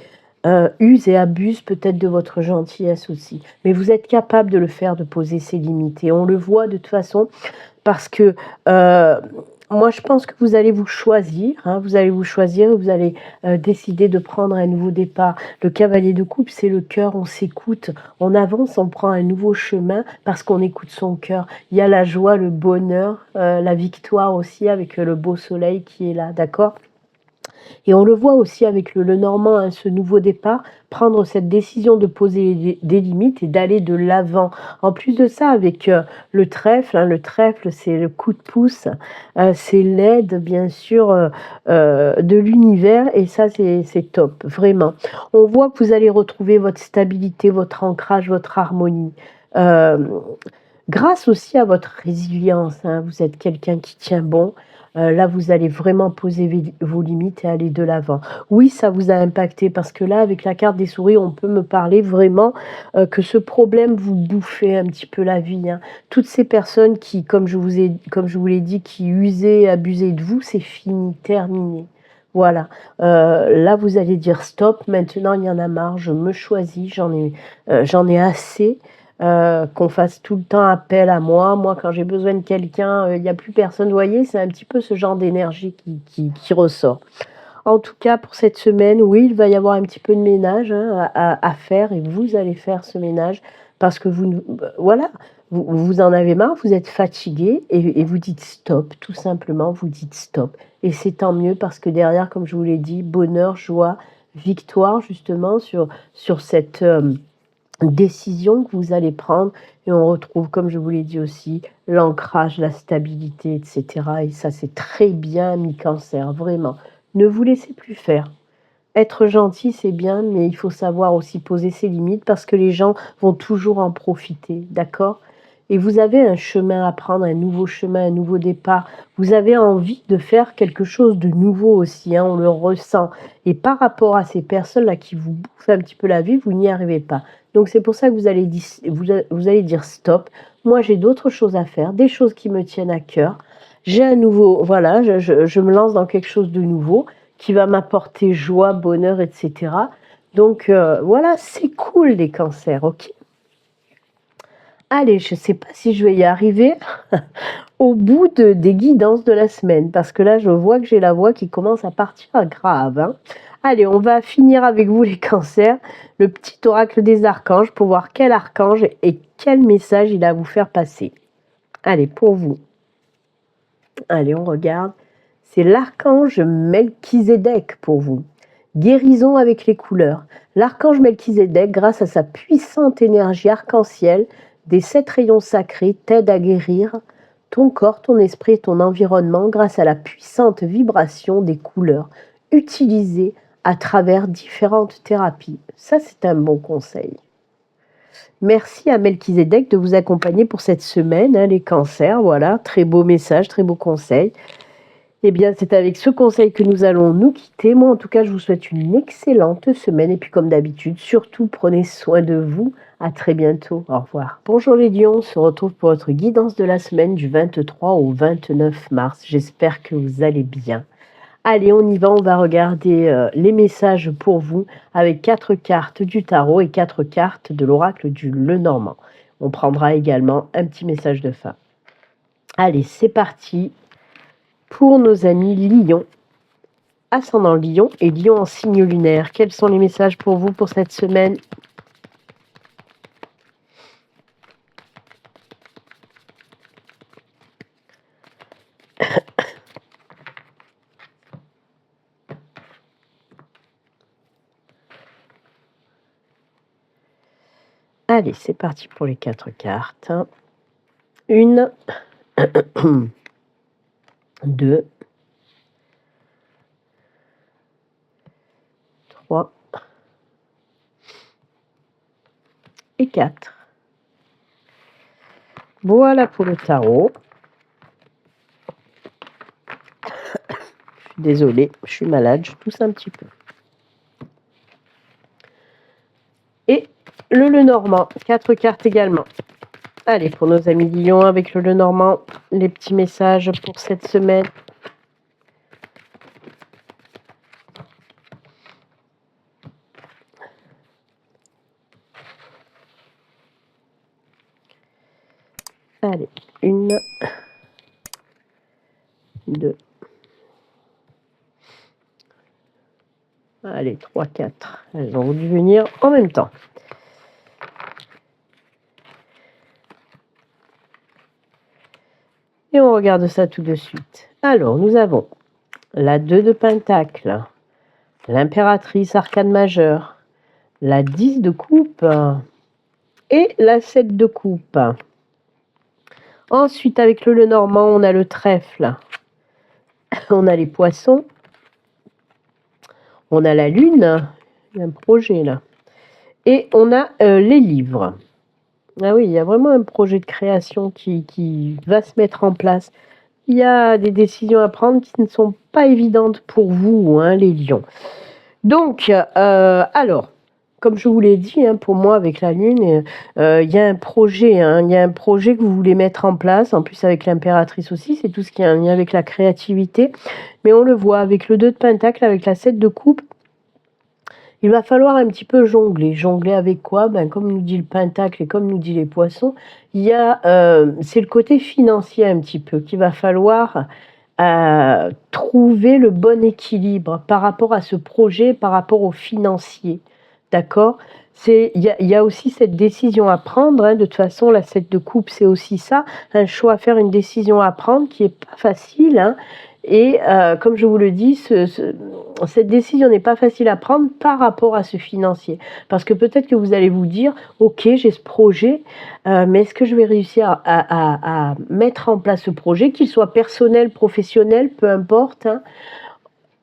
B: usent et abusent peut-être de votre gentillesse aussi. Mais vous êtes capable de le faire, de poser ces limites. Et on le voit de toute façon parce que moi, je pense que vous allez vous choisir, hein, vous allez décider de prendre un nouveau départ. Le cavalier de coupe, c'est le cœur, on s'écoute, on avance, on prend un nouveau chemin parce qu'on écoute son cœur. Il y a la joie, le bonheur, la victoire aussi avec le beau soleil qui est là, d'accord ? Et on le voit aussi avec le Normand, hein, ce nouveau départ, prendre cette décision de poser des limites et d'aller de l'avant. En plus de ça, avec le trèfle, hein, c'est le coup de pouce, c'est l'aide bien sûr de l'univers et ça c'est top, vraiment. On voit que vous allez retrouver votre stabilité, votre ancrage, votre harmonie. Grâce aussi à votre résilience, hein, vous êtes quelqu'un qui tient bon. Là, vous allez vraiment poser vos limites et aller de l'avant. Oui, ça vous a impacté parce que là, avec la carte des souris, on peut me parler vraiment que ce problème vous bouffait un petit peu la vie, hein. Toutes ces personnes qui, comme je vous l'ai dit, qui usaient et abusaient de vous, c'est fini, terminé. Voilà. Là, vous allez dire stop. Maintenant, il y en a marre. Je me choisis. J'en ai assez. Qu'on fasse tout le temps appel à moi. Moi, quand j'ai besoin de quelqu'un, il n'y a plus personne. Vous voyez, c'est un petit peu ce genre d'énergie qui ressort. En tout cas, pour cette semaine, oui, il va y avoir un petit peu de ménage, hein, à faire et vous allez faire ce ménage parce que voilà, vous en avez marre, vous êtes fatigué et vous dites stop, tout simplement, vous dites stop. Et c'est tant mieux parce que derrière, comme je vous l'ai dit, bonheur, joie, victoire, justement, sur cette décision que vous allez prendre et on retrouve, comme je vous l'ai dit aussi, l'ancrage, la stabilité, etc. Et ça, c'est très bien, mi-cancer, vraiment. Ne vous laissez plus faire. Être gentil, c'est bien, mais il faut savoir aussi poser ses limites parce que les gens vont toujours en profiter, d'accord ? Et vous avez un chemin à prendre, un nouveau chemin, un nouveau départ. Vous avez envie de faire quelque chose de nouveau aussi, hein, on le ressent. Et par rapport à ces personnes-là qui vous bouffent un petit peu la vie, vous n'y arrivez pas. Donc c'est pour ça que vous allez dire stop. Moi, j'ai d'autres choses à faire, des choses qui me tiennent à cœur. J'ai un nouveau, voilà, je me lance dans quelque chose de nouveau qui va m'apporter joie, bonheur, etc. Donc voilà, c'est cool les cancers, ok ? Allez, je ne sais pas si je vais y arriver au bout des guidances de la semaine, parce que là, je vois que j'ai la voix qui commence à partir grave, hein. Allez, on va finir avec vous les cancers, le petit oracle des archanges, pour voir quel archange et quel message il a à vous faire passer. Allez, pour vous. Allez, on regarde. C'est l'archange Melchizedek pour vous. Guérison avec les couleurs. L'archange Melchizedek, grâce à sa puissante énergie arc-en-ciel, des 7 rayons sacrés, t'aide à guérir ton corps, ton esprit et ton environnement grâce à la puissante vibration des couleurs utilisées à travers différentes thérapies. Ça, c'est un bon conseil. Merci à Melchizedek de vous accompagner pour cette semaine, hein, les cancers. Voilà, très beau message, très beau conseil. Eh bien, c'est avec ce conseil que nous allons nous quitter. Moi, en tout cas, je vous souhaite une excellente semaine. Et puis, comme d'habitude, surtout, prenez soin de vous. À très bientôt. Au revoir. Bonjour les lions, on se retrouve pour votre guidance de la semaine du 23 au 29 mars. J'espère que vous allez bien. Allez, on y va, on va regarder les messages pour vous avec 4 cartes du tarot et 4 cartes de l'oracle du Lenormand. On prendra également un petit message de fin. Allez, c'est parti pour nos amis Lion, ascendant Lion et Lion en signe lunaire. Quels sont les messages pour vous pour cette semaine ? Allez, c'est parti pour les 4 cartes. 1, 2, 3 et 4. Voilà pour le tarot. Je suis désolée, je suis malade, je tousse un petit peu. Et le Lenormand, 4 cartes également. Allez, pour nos amis Lion avec le Lenormand, les petits messages pour cette semaine. Allez, 1, 2, allez, 3, 4. Elles ont dû venir en même temps. Et on regarde ça tout de suite. Alors, nous avons la 2 de Pentacle, l'impératrice arcane majeure, la 10 de coupe et la 7 de coupe. Ensuite, avec le Lenormand, on a le trèfle, on a les poissons, on a la lune, il y a un projet là, et on a les livres. Ah oui, il y a vraiment un projet de création qui va se mettre en place. Il y a des décisions à prendre qui ne sont pas évidentes pour vous, hein, les lions. Donc, alors, comme je vous l'ai dit, hein, pour moi, avec la lune, il y a un projet, hein, il y a un projet que vous voulez mettre en place. En plus, avec l'impératrice aussi, c'est tout ce qui a un lien avec la créativité. Mais on le voit avec le 2 de Pentacle, avec la 7 de coupe. Il va falloir un petit peu jongler. Jongler avec quoi ? Ben, comme nous dit le Pentacle et comme nous dit les poissons, il y a, c'est le côté financier un petit peu qu'il va falloir trouver le bon équilibre par rapport à ce projet, par rapport au financier. D'accord ? Il y a aussi cette décision à prendre. Hein. De toute façon, la 7 de coupe, c'est aussi ça. Un choix à faire, une décision à prendre qui n'est pas facile. Hein. Et comme je vous le dis, cette décision n'est pas facile à prendre par rapport à ce financier. Parce que peut-être que vous allez vous dire, ok, j'ai ce projet, mais est-ce que je vais réussir à mettre en place ce projet, qu'il soit personnel, professionnel, peu importe. Hein.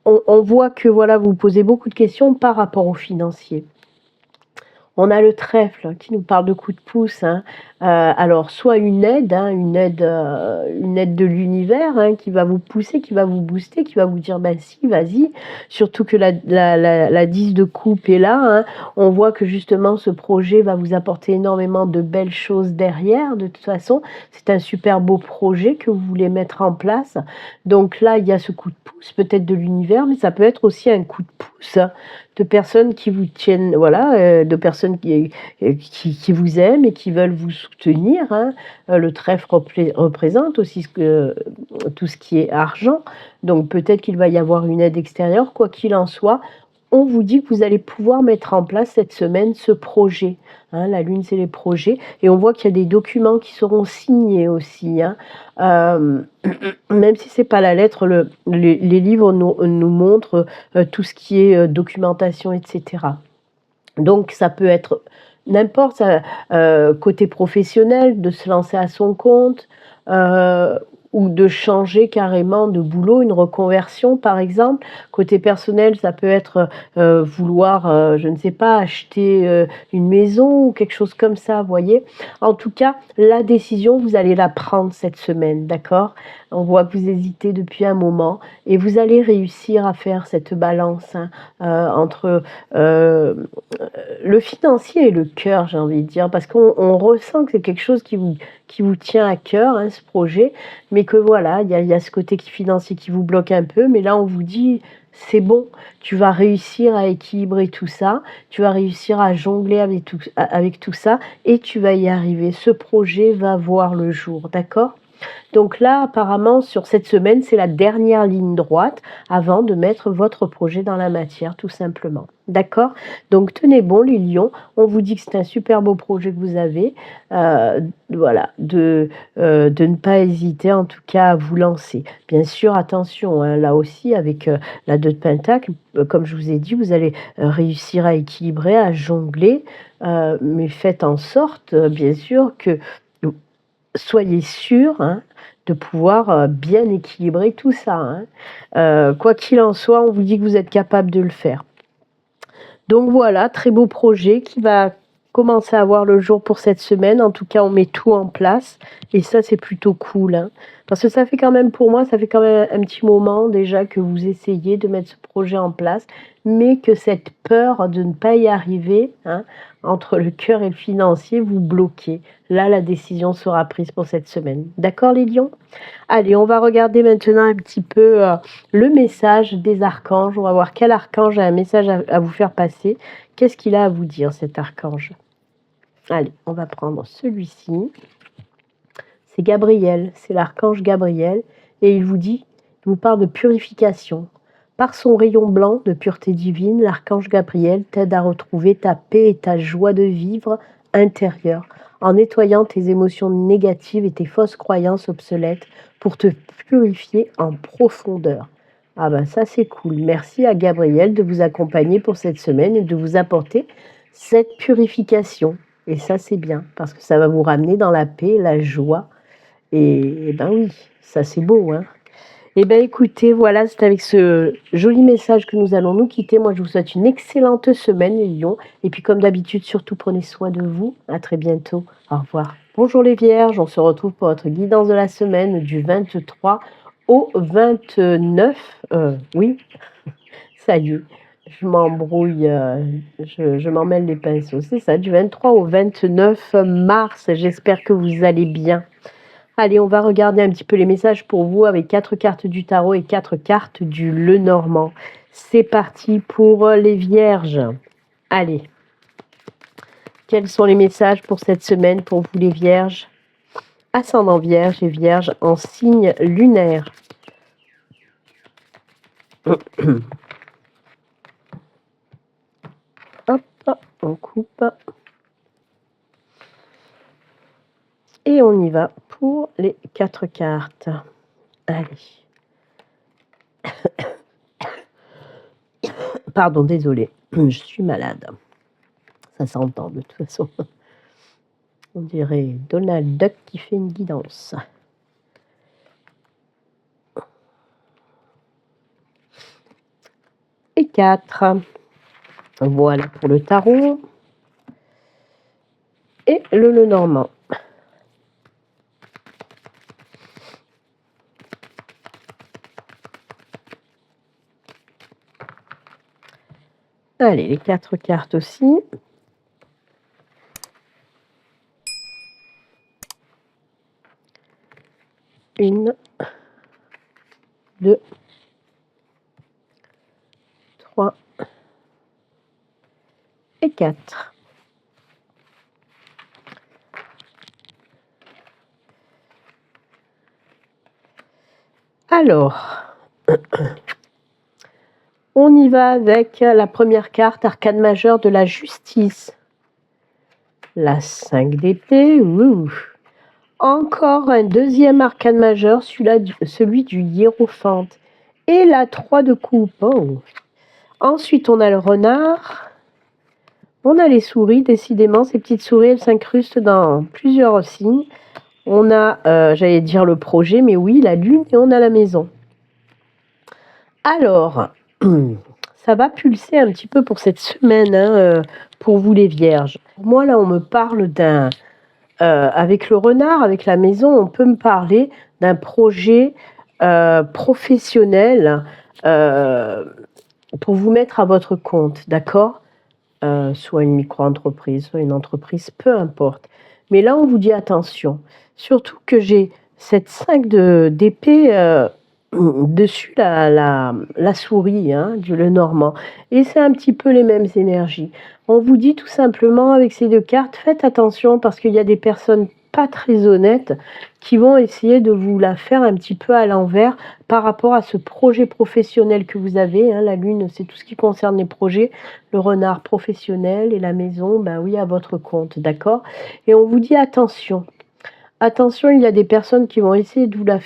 B: On voit que voilà, vous posez beaucoup de questions par rapport au financier. On a le trèfle qui nous parle de coups de pouce. Hein. Alors, soit une aide, hein, une aide de l'univers hein, qui va vous pousser, qui va vous booster, qui va vous dire ben si, vas-y. Surtout que la 10 de coupe est là. Hein. On voit que justement ce projet va vous apporter énormément de belles choses derrière. De toute façon, c'est un super beau projet que vous voulez mettre en place. Donc là, il y a ce coup de pouce peut-être de l'univers, mais ça peut être aussi un coup de pouce hein, de personnes qui vous tiennent, voilà, de personnes qui vous aiment et qui veulent vous soutenir. Hein. Le trèfle représente aussi tout ce qui est argent, donc peut-être qu'il va y avoir une aide extérieure. Quoi qu'il en soit, on vous dit que vous allez pouvoir mettre en place cette semaine ce projet. Hein, la lune, c'est les projets. Et on voit qu'il y a des documents qui seront signés aussi. Hein. Même si ce n'est pas la lettre, les livres nous montrent tout ce qui est documentation, etc. Donc, ça peut être n'importe, côté professionnel, de se lancer à son compte, ou de changer carrément de boulot, une reconversion par exemple. Côté personnel, ça peut être vouloir, je ne sais pas, acheter une maison ou quelque chose comme ça, vous voyez. En tout cas, la décision, vous allez la prendre cette semaine, d'accord ? On voit que vous hésitez depuis un moment et vous allez réussir à faire cette balance hein, entre le financier et le cœur, j'ai envie de dire, parce qu'on ressent que c'est quelque chose qui vous tient à cœur, hein, ce projet, mais mais que voilà, il y a ce côté financier qui vous bloque un peu, mais là on vous dit c'est bon, tu vas réussir à équilibrer tout ça, tu vas réussir à jongler avec tout ça et tu vas y arriver. Ce projet va voir le jour, d'accord? Donc là, apparemment, sur cette semaine, c'est la dernière ligne droite avant de mettre votre projet dans la matière, tout simplement. D'accord? Donc tenez bon, les lions. On vous dit que c'est un super beau projet que vous avez. Voilà, de ne pas hésiter en tout cas à vous lancer. Bien sûr, attention, hein, là aussi, avec la 2 de Pentacle, comme je vous ai dit, vous allez réussir à équilibrer, à jongler, mais faites en sorte, bien sûr, que soyez sûr, hein, de pouvoir bien équilibrer tout ça. Hein. Quoi qu'il en soit, on vous dit que vous êtes capable de le faire. Donc voilà, très beau projet qui va commencer à voir le jour pour cette semaine. En tout cas, on met tout en place et ça, c'est plutôt cool. Hein. Parce que ça fait quand même, pour moi, ça fait quand même un petit moment déjà que vous essayez de mettre ce projet en place, mais que cette peur de ne pas y arriver, hein, entre le cœur et le financier, vous bloquez. Là, la décision sera prise pour cette semaine. D'accord, les lions? Allez, on va regarder maintenant un petit peu le message des archanges. On va voir quel archange a un message à vous faire passer. Qu'est-ce qu'il a à vous dire, cet archange? Allez, on va prendre celui-ci. C'est Gabriel, c'est l'archange Gabriel. Et il vous parle de purification. Par son rayon blanc de pureté divine, l'archange Gabriel t'aide à retrouver ta paix et ta joie de vivre intérieure, en nettoyant tes émotions négatives et tes fausses croyances obsolètes pour te purifier en profondeur. Ah ben ça c'est cool. Merci à Gabriel de vous accompagner pour cette semaine et de vous apporter cette purification. Et ça c'est bien, parce que ça va vous ramener dans la paix, la joie. Et ben oui, ça c'est beau, hein. Eh bien écoutez, voilà, c'est avec ce joli message que nous allons nous quitter. Moi, je vous souhaite une excellente semaine, les lions. Et puis comme d'habitude, surtout prenez soin de vous. À très bientôt. Au revoir. Bonjour les vierges, on se retrouve pour votre guidance de la semaine du 23 au 29. Oui, ça y est, je m'embrouille, je m'emmêle les pinceaux. C'est ça, du 23 au 29 mars. J'espère que vous allez bien. Allez, on va regarder un petit peu les messages pour vous avec 4 cartes du tarot et 4 cartes du Lenormand. C'est parti pour les vierges. Allez. Quels sont les messages pour cette semaine pour vous les vierges? Ascendant vierge et vierge en signe lunaire. Hop, on coupe. Et on y va pour les 4 cartes. Allez. Pardon, désolé, je suis malade. Ça s'entend de toute façon. On dirait Donald Duck qui fait une guidance. Et 4. Voilà pour le tarot. Et le Lenormand. Allez, les 4 cartes aussi. Une, 2, 3 et 4. Alors, on y va avec la première carte, arcane majeure de la justice. La 5 d'épée. Encore un deuxième arcane majeur, celui du hiérophante. Et la 3 de coupe. Oh. Ensuite, on a le renard. On a les souris, décidément, ces petites souris, elles s'incrustent dans plusieurs signes. On a, j'allais dire le projet, mais oui, la lune, et on a la maison. Alors, ça va pulser un petit peu pour cette semaine, hein, pour vous les vierges. Pour moi, là, on me parle d'un... avec le renard, avec la maison, on peut me parler d'un projet professionnel pour vous mettre à votre compte, d'accord? Soit une micro-entreprise, soit une entreprise, peu importe. Mais là, on vous dit attention. Surtout que j'ai cette 5 d'épée dessus la souris, hein, du Lenormand. Et c'est un petit peu les mêmes énergies. On vous dit tout simplement avec ces 2 cartes, faites attention parce qu'il y a des personnes pas très honnêtes qui vont essayer de vous la faire un petit peu à l'envers par rapport à ce projet professionnel que vous avez, hein. La lune, c'est tout ce qui concerne les projets, le renard professionnel et la maison, ben oui, à votre compte, d'accord? Et on vous dit attention. Attention, il y a des personnes qui vont essayer de vous la,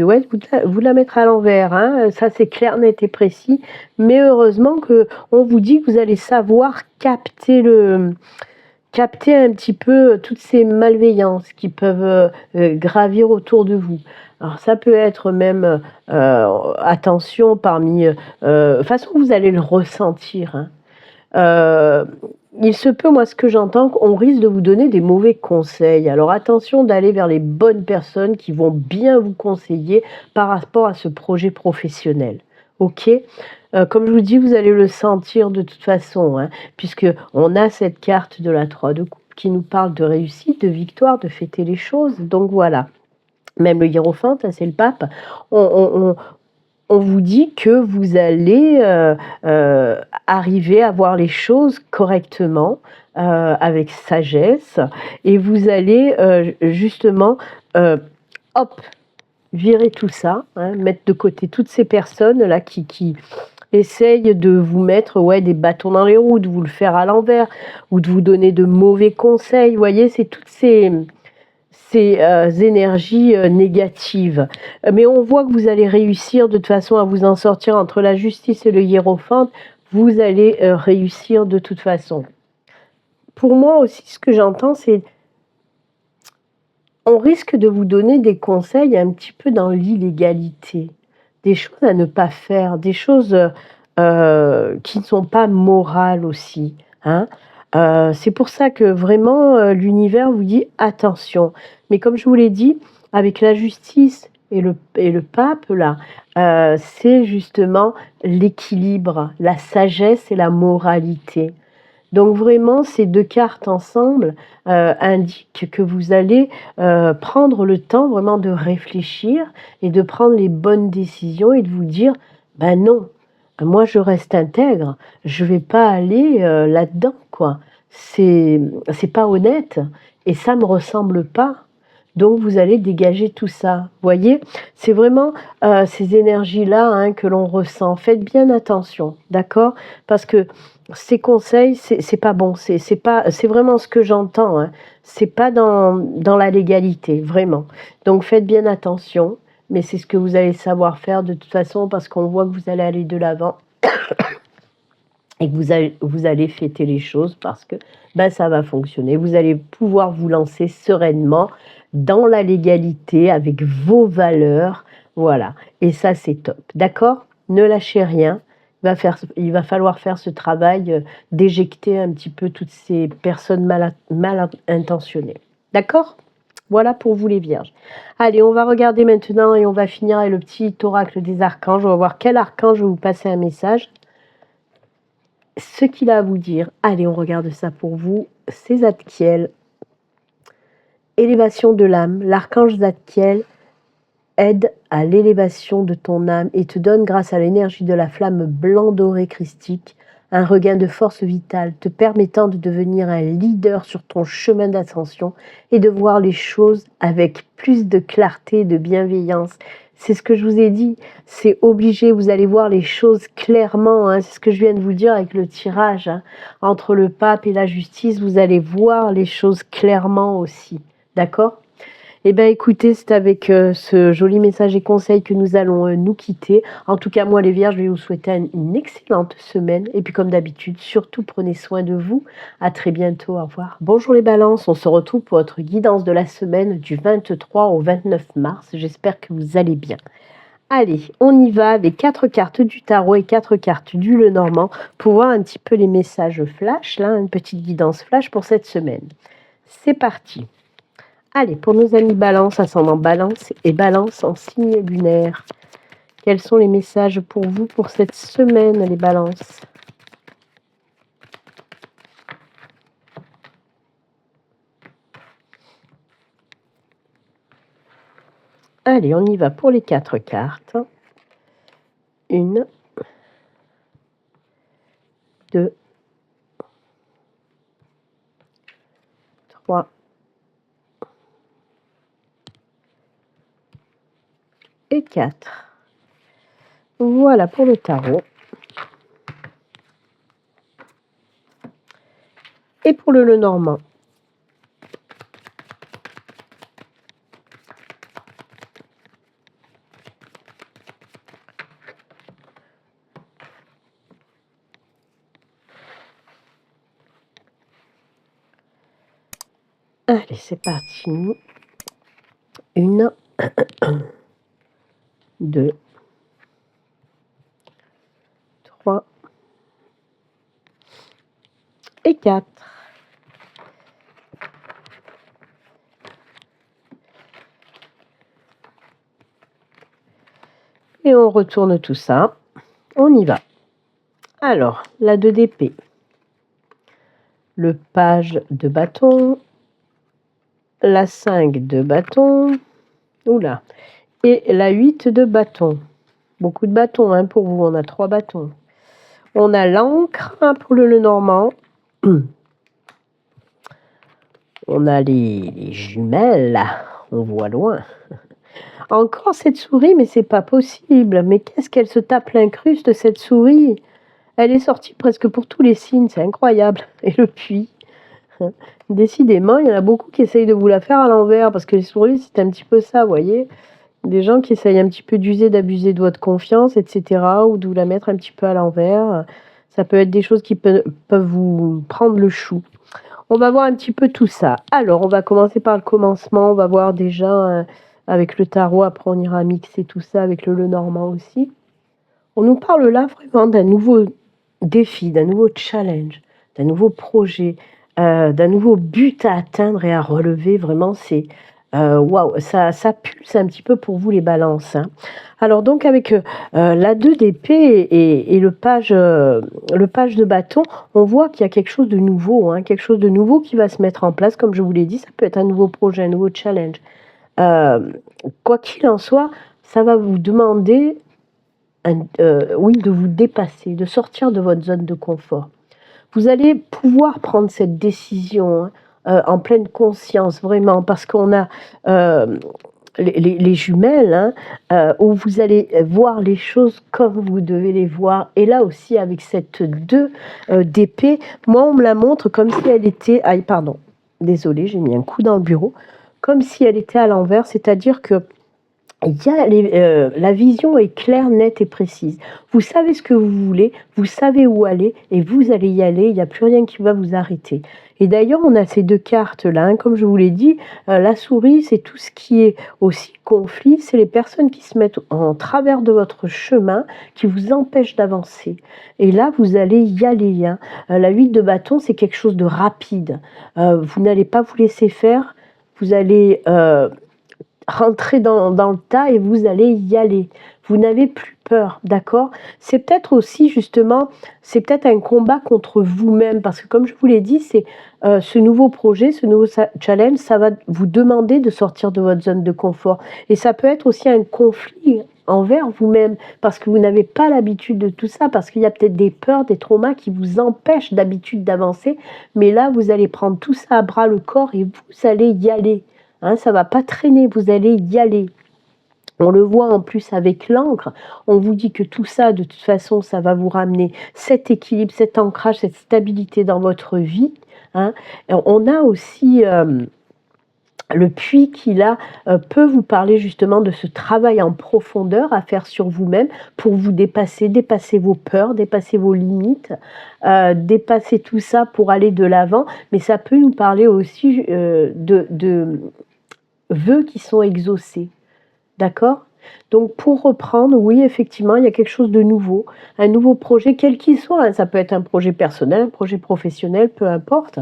B: ouais, vous la mettre à l'envers, hein. Ça, c'est clair, net et précis. Mais heureusement que on vous dit que vous allez savoir capter un petit peu toutes ces malveillances qui peuvent gravir autour de vous. Alors ça peut être même, attention parmi... de toute façon, vous allez le ressentir, hein. Euh, il se peut, moi, ce que j'entends, qu'on risque de vous donner des mauvais conseils. Alors attention d'aller vers les bonnes personnes qui vont bien vous conseiller par rapport à ce projet professionnel. Ok? Comme je vous dis, vous allez le sentir de toute façon, hein, puisque on a cette carte de la 3 de coupe qui nous parle de réussite, de victoire, de fêter les choses. Donc voilà. Même le hiérophante, hein, c'est le pape. On, on vous dit que vous allez arriver à voir les choses correctement, avec sagesse, et vous allez justement, hop, virer tout ça, hein, mettre de côté toutes ces personnes-là qui essayent de vous mettre, ouais, des bâtons dans les roues, de vous le faire à l'envers, ou de vous donner de mauvais conseils. Vous voyez, c'est toutes ces énergies négatives. Mais on voit que vous allez réussir de toute façon à vous en sortir entre la justice et le hiérophante. Vous allez réussir de toute façon. Pour moi aussi, ce que j'entends, c'est on risque de vous donner des conseils un petit peu dans l'illégalité, des choses à ne pas faire, des choses qui ne sont pas morales aussi, hein. C'est pour ça que vraiment l'univers vous dit attention. Mais comme je vous l'ai dit, avec la justice et le pape, là, c'est justement l'équilibre, la sagesse et la moralité. Donc vraiment, ces 2 cartes ensemble indiquent que vous allez prendre le temps vraiment de réfléchir et de prendre les bonnes décisions et de vous dire, ben non, moi je reste intègre, je vais pas aller là-dedans, quoi. C'est pas honnête et ça me ressemble pas. Donc vous allez dégager tout ça. Vous voyez, c'est vraiment ces énergies-là, hein, que l'on ressent. Faites bien attention, d'accord? Parce que ces conseils, c'est pas bon. C'est vraiment ce que j'entends, hein. C'est pas dans la légalité, vraiment. Donc faites bien attention. Mais c'est ce que vous allez savoir faire de toute façon parce qu'on voit que vous allez aller de l'avant et que vous allez fêter les choses parce que ben, ça va fonctionner. Vous allez pouvoir vous lancer sereinement dans la légalité avec vos valeurs. Voilà. Et ça, c'est top. D'accord? Ne lâchez rien. Il va falloir faire ce travail d'éjecter un petit peu toutes ces personnes mal intentionnées. D'accord? Voilà pour vous les vierges. Allez, on va regarder maintenant et on va finir avec le petit oracle des archanges. On va voir quel archange va vous passer un message. Ce qu'il a à vous dire. Allez, on regarde ça pour vous. C'est Zadkiel. Élévation de l'âme. L'archange Zadkiel aide à l'élévation de ton âme et te donne, grâce à l'énergie de la flamme blanc-doré christique, un regain de force vitale, te permettant de devenir un leader sur ton chemin d'ascension et de voir les choses avec plus de clarté et de bienveillance. C'est ce que je vous ai dit, c'est obligé, vous allez voir les choses clairement, hein. C'est ce que je viens de vous dire avec le tirage, hein. Entre le pape et la justice, vous allez voir les choses clairement aussi, d'accord? Eh bien écoutez, c'est avec ce joli message et conseil que nous allons nous quitter. En tout cas, moi les vierges, je vais vous souhaiter une excellente semaine. Et puis comme d'habitude, surtout prenez soin de vous. À très bientôt, au revoir. Bonjour les balances, on se retrouve pour votre guidance de la semaine du 23 au 29 mars. J'espère que vous allez bien. Allez, on y va avec 4 cartes du tarot et 4 cartes du Lenormand pour voir un petit peu les messages flash, là, une petite guidance flash pour cette semaine. C'est parti. Allez, pour nos amis balance, ascendant balance et balance en signe lunaire. Quels sont les messages pour vous pour cette semaine, les balances? Allez, on y va pour les 4 cartes. 1, 2, 3 et 4. Voilà pour le tarot. Et pour le Lenormand. Allez, c'est parti. 1, 2, 3 et 4. Et on retourne tout ça. On y va. Alors, la 2 d'épée. Le page de bâton. La 5 de bâton. Oula. Et la 8 de bâton. Beaucoup de bâtons hein, pour vous. On a 3 bâtons. On a l'encre hein, pour le Lenormand. On a les jumelles. On voit loin. Encore cette souris, mais c'est pas possible. Mais qu'est-ce qu'elle se tape l'incruste, cette souris? Elle est sortie presque pour tous les signes, c'est incroyable. Et le puits. Décidément, il y en a beaucoup qui essayent de vous la faire à l'envers, parce que les souris, c'est un petit peu ça, vous voyez. Des gens qui essayent un petit peu d'user, d'abuser de votre confiance, etc., ou de vous la mettre un petit peu à l'envers. Ça peut être des choses qui peuvent vous prendre le chou. On va voir un petit peu tout ça. Alors, on va commencer par le commencement. On va voir déjà avec le tarot. Après, on ira mixer tout ça avec le Lenormand aussi. On nous parle là vraiment d'un nouveau défi, d'un nouveau challenge, d'un nouveau projet, d'un nouveau but à atteindre et à relever. Vraiment, c'est waouh, ça pulse un petit peu pour vous les balances. Hein. Alors donc avec la 2 d'épée et le page de bâton, on voit qu'il y a quelque chose de nouveau, hein, quelque chose de nouveau qui va se mettre en place. Comme je vous l'ai dit, ça peut être un nouveau projet, un nouveau challenge. Quoi qu'il en soit, ça va vous demander de vous dépasser, de sortir de votre zone de confort. Vous allez pouvoir prendre cette décision en pleine conscience, vraiment, parce qu'on a les jumelles, hein, où vous allez voir les choses comme vous devez les voir. Et là aussi, avec cette 2 d'épée, moi, on me la montre comme si elle était... Aïe, pardon, désolée, j'ai mis un coup dans le bureau. Comme si elle était à l'envers, c'est-à-dire que la vision est claire, nette et précise. Vous savez ce que vous voulez, vous savez où aller et vous allez y aller, il n'y a plus rien qui va vous arrêter. Et d'ailleurs, on a ces 2 cartes-là, hein, comme je vous l'ai dit, la souris, c'est tout ce qui est aussi conflit, c'est les personnes qui se mettent en travers de votre chemin, qui vous empêchent d'avancer. Et là, vous allez y aller. Hein. La 8 de bâton, c'est quelque chose de rapide. Vous n'allez pas vous laisser faire, vous allez... rentrez dans le tas et vous allez y aller. Vous n'avez plus peur, d'accord? C'est peut-être aussi justement, c'est peut-être un combat contre vous-même, parce que comme je vous l'ai dit, c'est ce nouveau projet, ce nouveau challenge, ça va vous demander de sortir de votre zone de confort. Et ça peut être aussi un conflit envers vous-même, parce que vous n'avez pas l'habitude de tout ça, parce qu'il y a peut-être des peurs, des traumas qui vous empêchent d'habitude d'avancer, mais là, vous allez prendre tout ça à bras le corps et vous allez y aller. Hein, ça ne va pas traîner, vous allez y aller. On le voit en plus avec l'encre, on vous dit que tout ça, de toute façon, ça va vous ramener cet équilibre, cet ancrage, cette stabilité dans votre vie. Hein. On a aussi le puits qui là peut vous parler justement de ce travail en profondeur à faire sur vous-même pour vous dépasser vos peurs, dépasser vos limites, dépasser tout ça pour aller de l'avant. Mais ça peut nous parler aussi de vœux qui sont exaucés. D'accord? Donc pour reprendre, oui, effectivement, il y a quelque chose de nouveau, un nouveau projet, quel qu'il soit, hein, ça peut être un projet personnel, un projet professionnel, peu importe,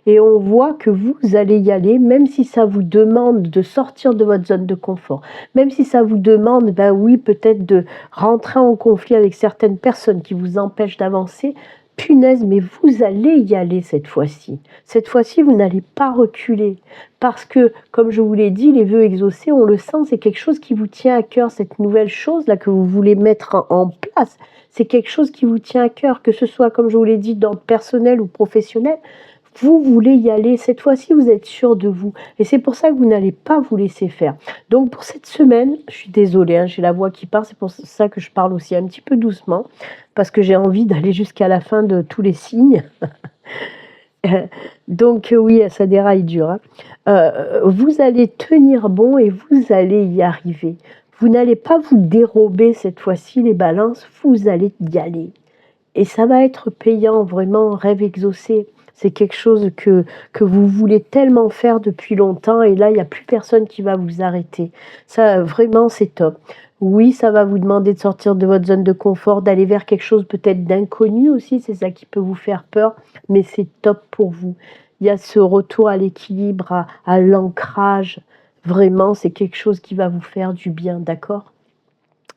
B: et on voit que vous allez y aller, même si ça vous demande de sortir de votre zone de confort, même si ça vous demande, ben oui, peut-être de rentrer en conflit avec certaines personnes qui vous empêchent d'avancer, punaise, mais vous allez y aller cette fois-ci. Cette fois-ci, vous n'allez pas reculer. Parce que, comme je vous l'ai dit, les vœux exaucés, on le sent, c'est quelque chose qui vous tient à cœur, cette nouvelle chose-là que vous voulez mettre en place. C'est quelque chose qui vous tient à cœur, que ce soit, comme je vous l'ai dit, d'ordre personnel ou professionnel. Vous voulez y aller. Cette fois-ci, vous êtes sûr de vous. Et c'est pour ça que vous n'allez pas vous laisser faire. Donc, pour cette semaine, je suis désolée, hein, j'ai la voix qui part. C'est pour ça que je parle aussi un petit peu doucement. Parce que j'ai envie d'aller jusqu'à la fin de tous les signes. Donc, oui, ça déraille dur. Hein. Vous allez tenir bon et vous allez y arriver. Vous n'allez pas vous dérober cette fois-ci, les balances. Vous allez y aller. Et ça va être payant, vraiment, rêve exaucé. C'est quelque chose que vous voulez tellement faire depuis longtemps et là, il n'y a plus personne qui va vous arrêter. Ça, vraiment, c'est top. Oui, ça va vous demander de sortir de votre zone de confort, d'aller vers quelque chose peut-être d'inconnu aussi, c'est ça qui peut vous faire peur, mais c'est top pour vous. Il y a ce retour à l'équilibre, à l'ancrage. Vraiment, c'est quelque chose qui va vous faire du bien, d'accord?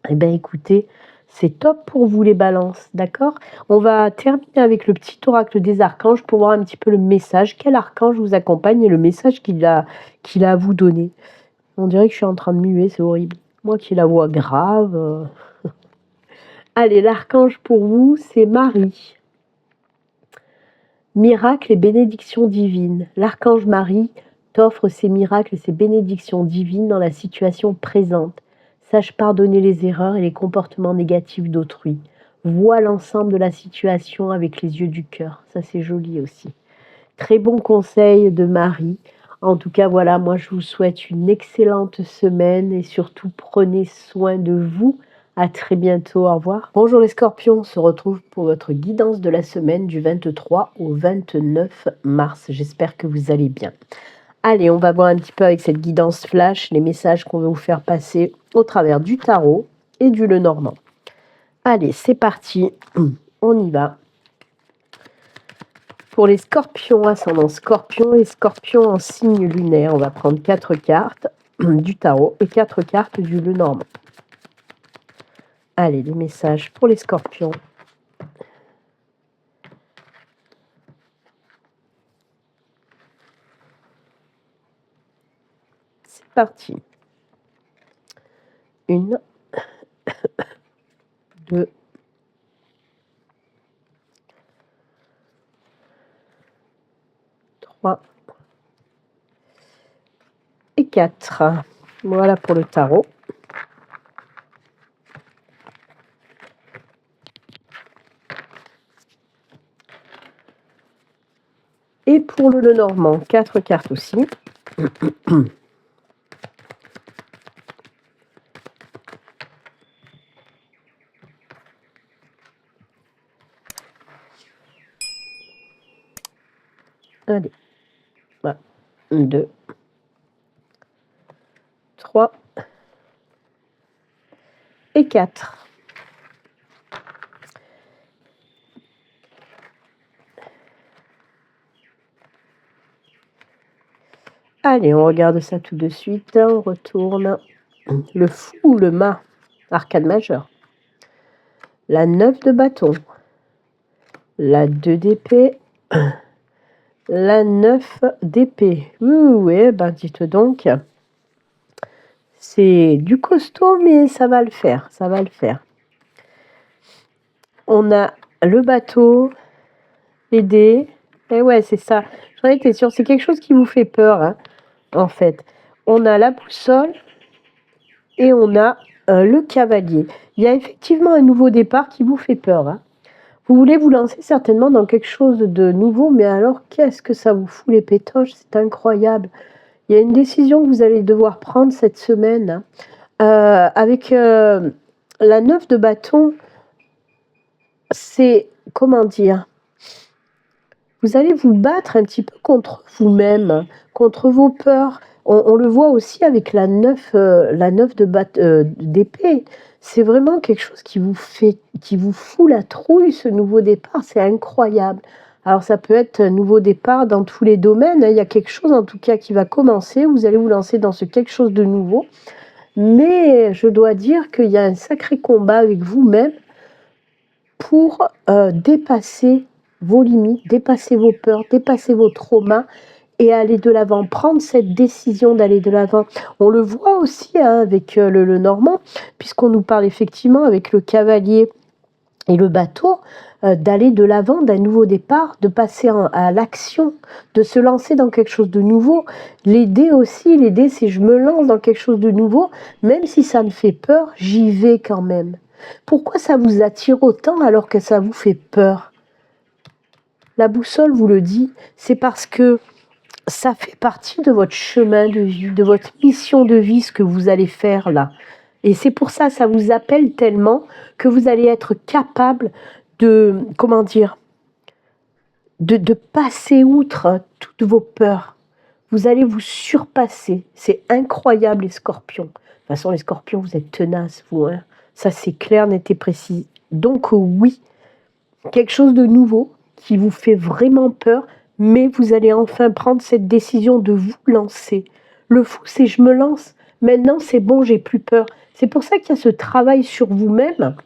B: Eh bien, écoutez, c'est top pour vous les balances, d'accord? On va terminer avec le petit oracle des archanges pour voir un petit peu le message. Quel archange vous accompagne et le message qu'il a à vous donner. On dirait que je suis en train de muer, c'est horrible. Moi qui ai la voix grave. Allez, l'archange pour vous, c'est Marie. Miracles et bénédictions divines. L'archange Marie t'offre ses miracles et ses bénédictions divines dans la situation présente. Sache pardonner les erreurs et les comportements négatifs d'autrui. Vois l'ensemble de la situation avec les yeux du cœur. Ça, c'est joli aussi. Très bon conseil de Marie. En tout cas, voilà, moi, je vous souhaite une excellente semaine et surtout, prenez soin de vous. À très bientôt. Au revoir. Bonjour les scorpions. On se retrouve pour votre guidance de la semaine du 23 au 29 mars. J'espère que vous allez bien. Allez, on va voir un petit peu avec cette guidance flash les messages qu'on veut vous faire passer au travers du tarot et du Lenormand. Allez, c'est parti. On y va. Pour les scorpions, ascendant scorpion et scorpion en signe lunaire, on va prendre 4 cartes du tarot et 4 cartes du Lenormand. Allez, les messages pour les scorpions. C'est parti. 1, 2, 3 et 4. Voilà pour le tarot. Et pour le Lenormand, 4 cartes aussi. Allez, 1, 2, 3 et 4. Allez, on regarde ça tout de suite. On retourne. Le fou, le mât, arcane majeur. La 9 de bâton. La 2 d'épée. La 9 d'épée. Oui, ben dites donc. C'est du costaud, mais ça va le faire. Ça va le faire. On a le bateau, les dés. Et ouais, c'est ça. J'en étais sûre. C'est quelque chose qui vous fait peur, hein, en fait. On a la boussole et on a le cavalier. Il y a effectivement un nouveau départ qui vous fait peur, hein. Vous voulez vous lancer certainement dans quelque chose de nouveau, mais alors qu'est-ce que ça vous fout les pétoches? C'est incroyable. Il y a une décision que vous allez devoir prendre cette semaine, hein. Avec la 9 de bâton, c'est, comment dire, vous allez vous battre un petit peu contre vous-même, contre vos peurs. On le voit aussi avec la 9 d'épée. C'est vraiment quelque chose qui vous fout la trouille, ce nouveau départ. C'est incroyable. Alors ça peut être un nouveau départ dans tous les domaines, hein. Il y a quelque chose en tout cas qui va commencer. Vous allez vous lancer dans ce quelque chose de nouveau. Mais je dois dire qu'il y a un sacré combat avec vous-même pour dépasser vos limites, dépasser vos peurs, dépasser vos traumas et aller de l'avant, prendre cette décision d'aller de l'avant. On le voit aussi avec le Normand, puisqu'on nous parle effectivement avec le cavalier et le bateau, d'aller de l'avant, d'un nouveau départ, de passer à l'action, de se lancer dans quelque chose de nouveau. L'aider aussi, l'aider, c'est je me lance dans quelque chose de nouveau, même si ça me fait peur, j'y vais quand même. Pourquoi ça vous attire autant alors que ça vous fait peur? La boussole vous le dit, c'est parce que ça fait partie de votre chemin de vie, de votre mission de vie, ce que vous allez faire là. Et c'est pour ça, ça vous appelle tellement que vous allez être capable de, comment dire, de passer outre toutes vos peurs. Vous allez vous surpasser. C'est incroyable les scorpions. De toute façon, les scorpions, vous êtes tenaces, vous. Hein. Ça, c'est clair, net et précis. Donc oui, quelque chose de nouveau qui vous fait vraiment peur, mais vous allez enfin prendre cette décision de vous lancer. Le fou, c'est je me lance. Maintenant, c'est bon, j'ai plus peur. C'est pour ça qu'il y a ce travail sur vous-même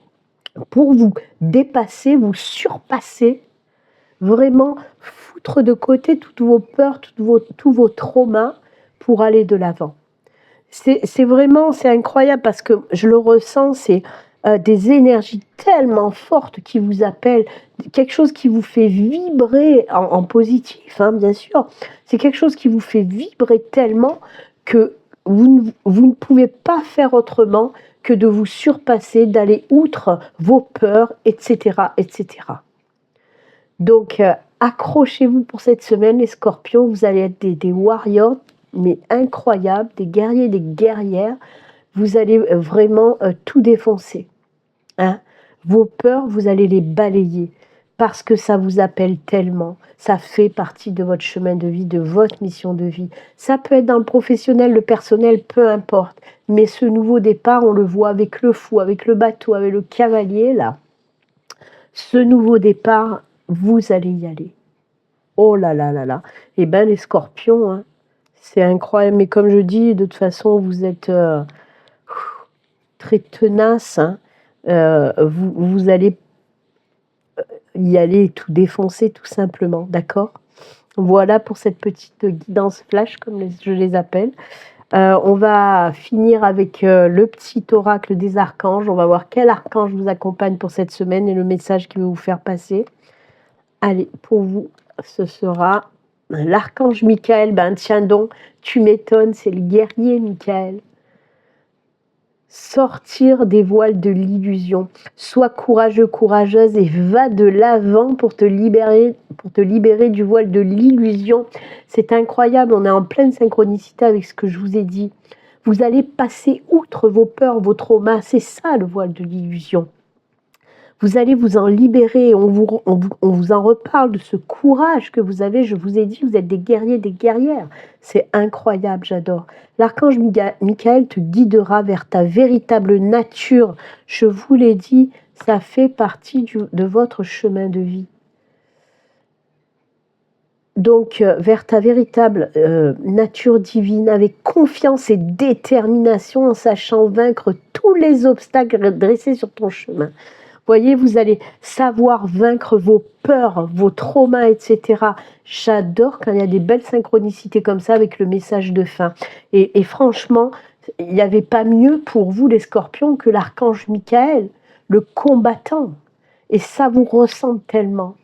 B: pour vous dépasser, vous surpasser, vraiment foutre de côté toutes vos peurs, tous vos traumas pour aller de l'avant. C'est vraiment, c'est incroyable parce que je le ressens, c'est des énergies tellement fortes qui vous appellent, quelque chose qui vous fait vibrer en positif, hein, bien sûr. C'est quelque chose qui vous fait vibrer tellement que vous ne pouvez pas faire autrement que de vous surpasser, d'aller outre vos peurs, etc., etc. Donc, accrochez-vous pour cette semaine, les scorpions. Vous allez être des warriors, mais incroyables, des guerriers, des guerrières. Vous allez vraiment tout défoncer. Hein. Vos peurs, vous allez les balayer parce que ça vous appelle tellement. Ça fait partie de votre chemin de vie, de votre mission de vie. Ça peut être dans le professionnel, le personnel, peu importe. Mais ce nouveau départ, on le voit avec le fou, avec le bateau, avec le cavalier, là. Ce nouveau départ, vous allez y aller. Oh là là là là. Eh bien, les scorpions, hein, c'est incroyable. Mais comme je dis, de toute façon, vous êtes très tenaces. Hein. Vous allez y aller tout défoncer, tout simplement. D'accord? Voilà pour cette petite guidance flash, comme je les appelle. On va finir avec le petit oracle des archanges. On va voir quel archange vous accompagne pour cette semaine et le message qu'il veut vous faire passer. Allez, pour vous, ce sera l'archange Michael. Ben tiens donc, tu m'étonnes, c'est le guerrier Michael. Sortir des voiles de l'illusion. Sois courageux, courageuse et va de l'avant pour te libérer du voile de l'illusion. C'est incroyable, on est en pleine synchronicité avec ce que je vous ai dit. Vous allez passer outre vos peurs, vos traumas. C'est ça le voile de l'illusion. Vous allez vous en libérer, on vous en reparle de ce courage que vous avez. Je vous ai dit, vous êtes des guerriers, des guerrières. C'est incroyable, j'adore. L'archange Michael te guidera vers ta véritable nature. Je vous l'ai dit, ça fait partie de votre chemin de vie. Donc, vers ta véritable nature divine, avec confiance et détermination, en sachant vaincre tous les obstacles dressés sur ton chemin. Voyez, vous allez savoir vaincre vos peurs, vos traumas, etc. J'adore quand il y a des belles synchronicités comme ça avec le message de fin. Et franchement, il n'y avait pas mieux pour vous, les scorpions, que l'archange Michael, le combattant. Et ça vous ressemble tellement.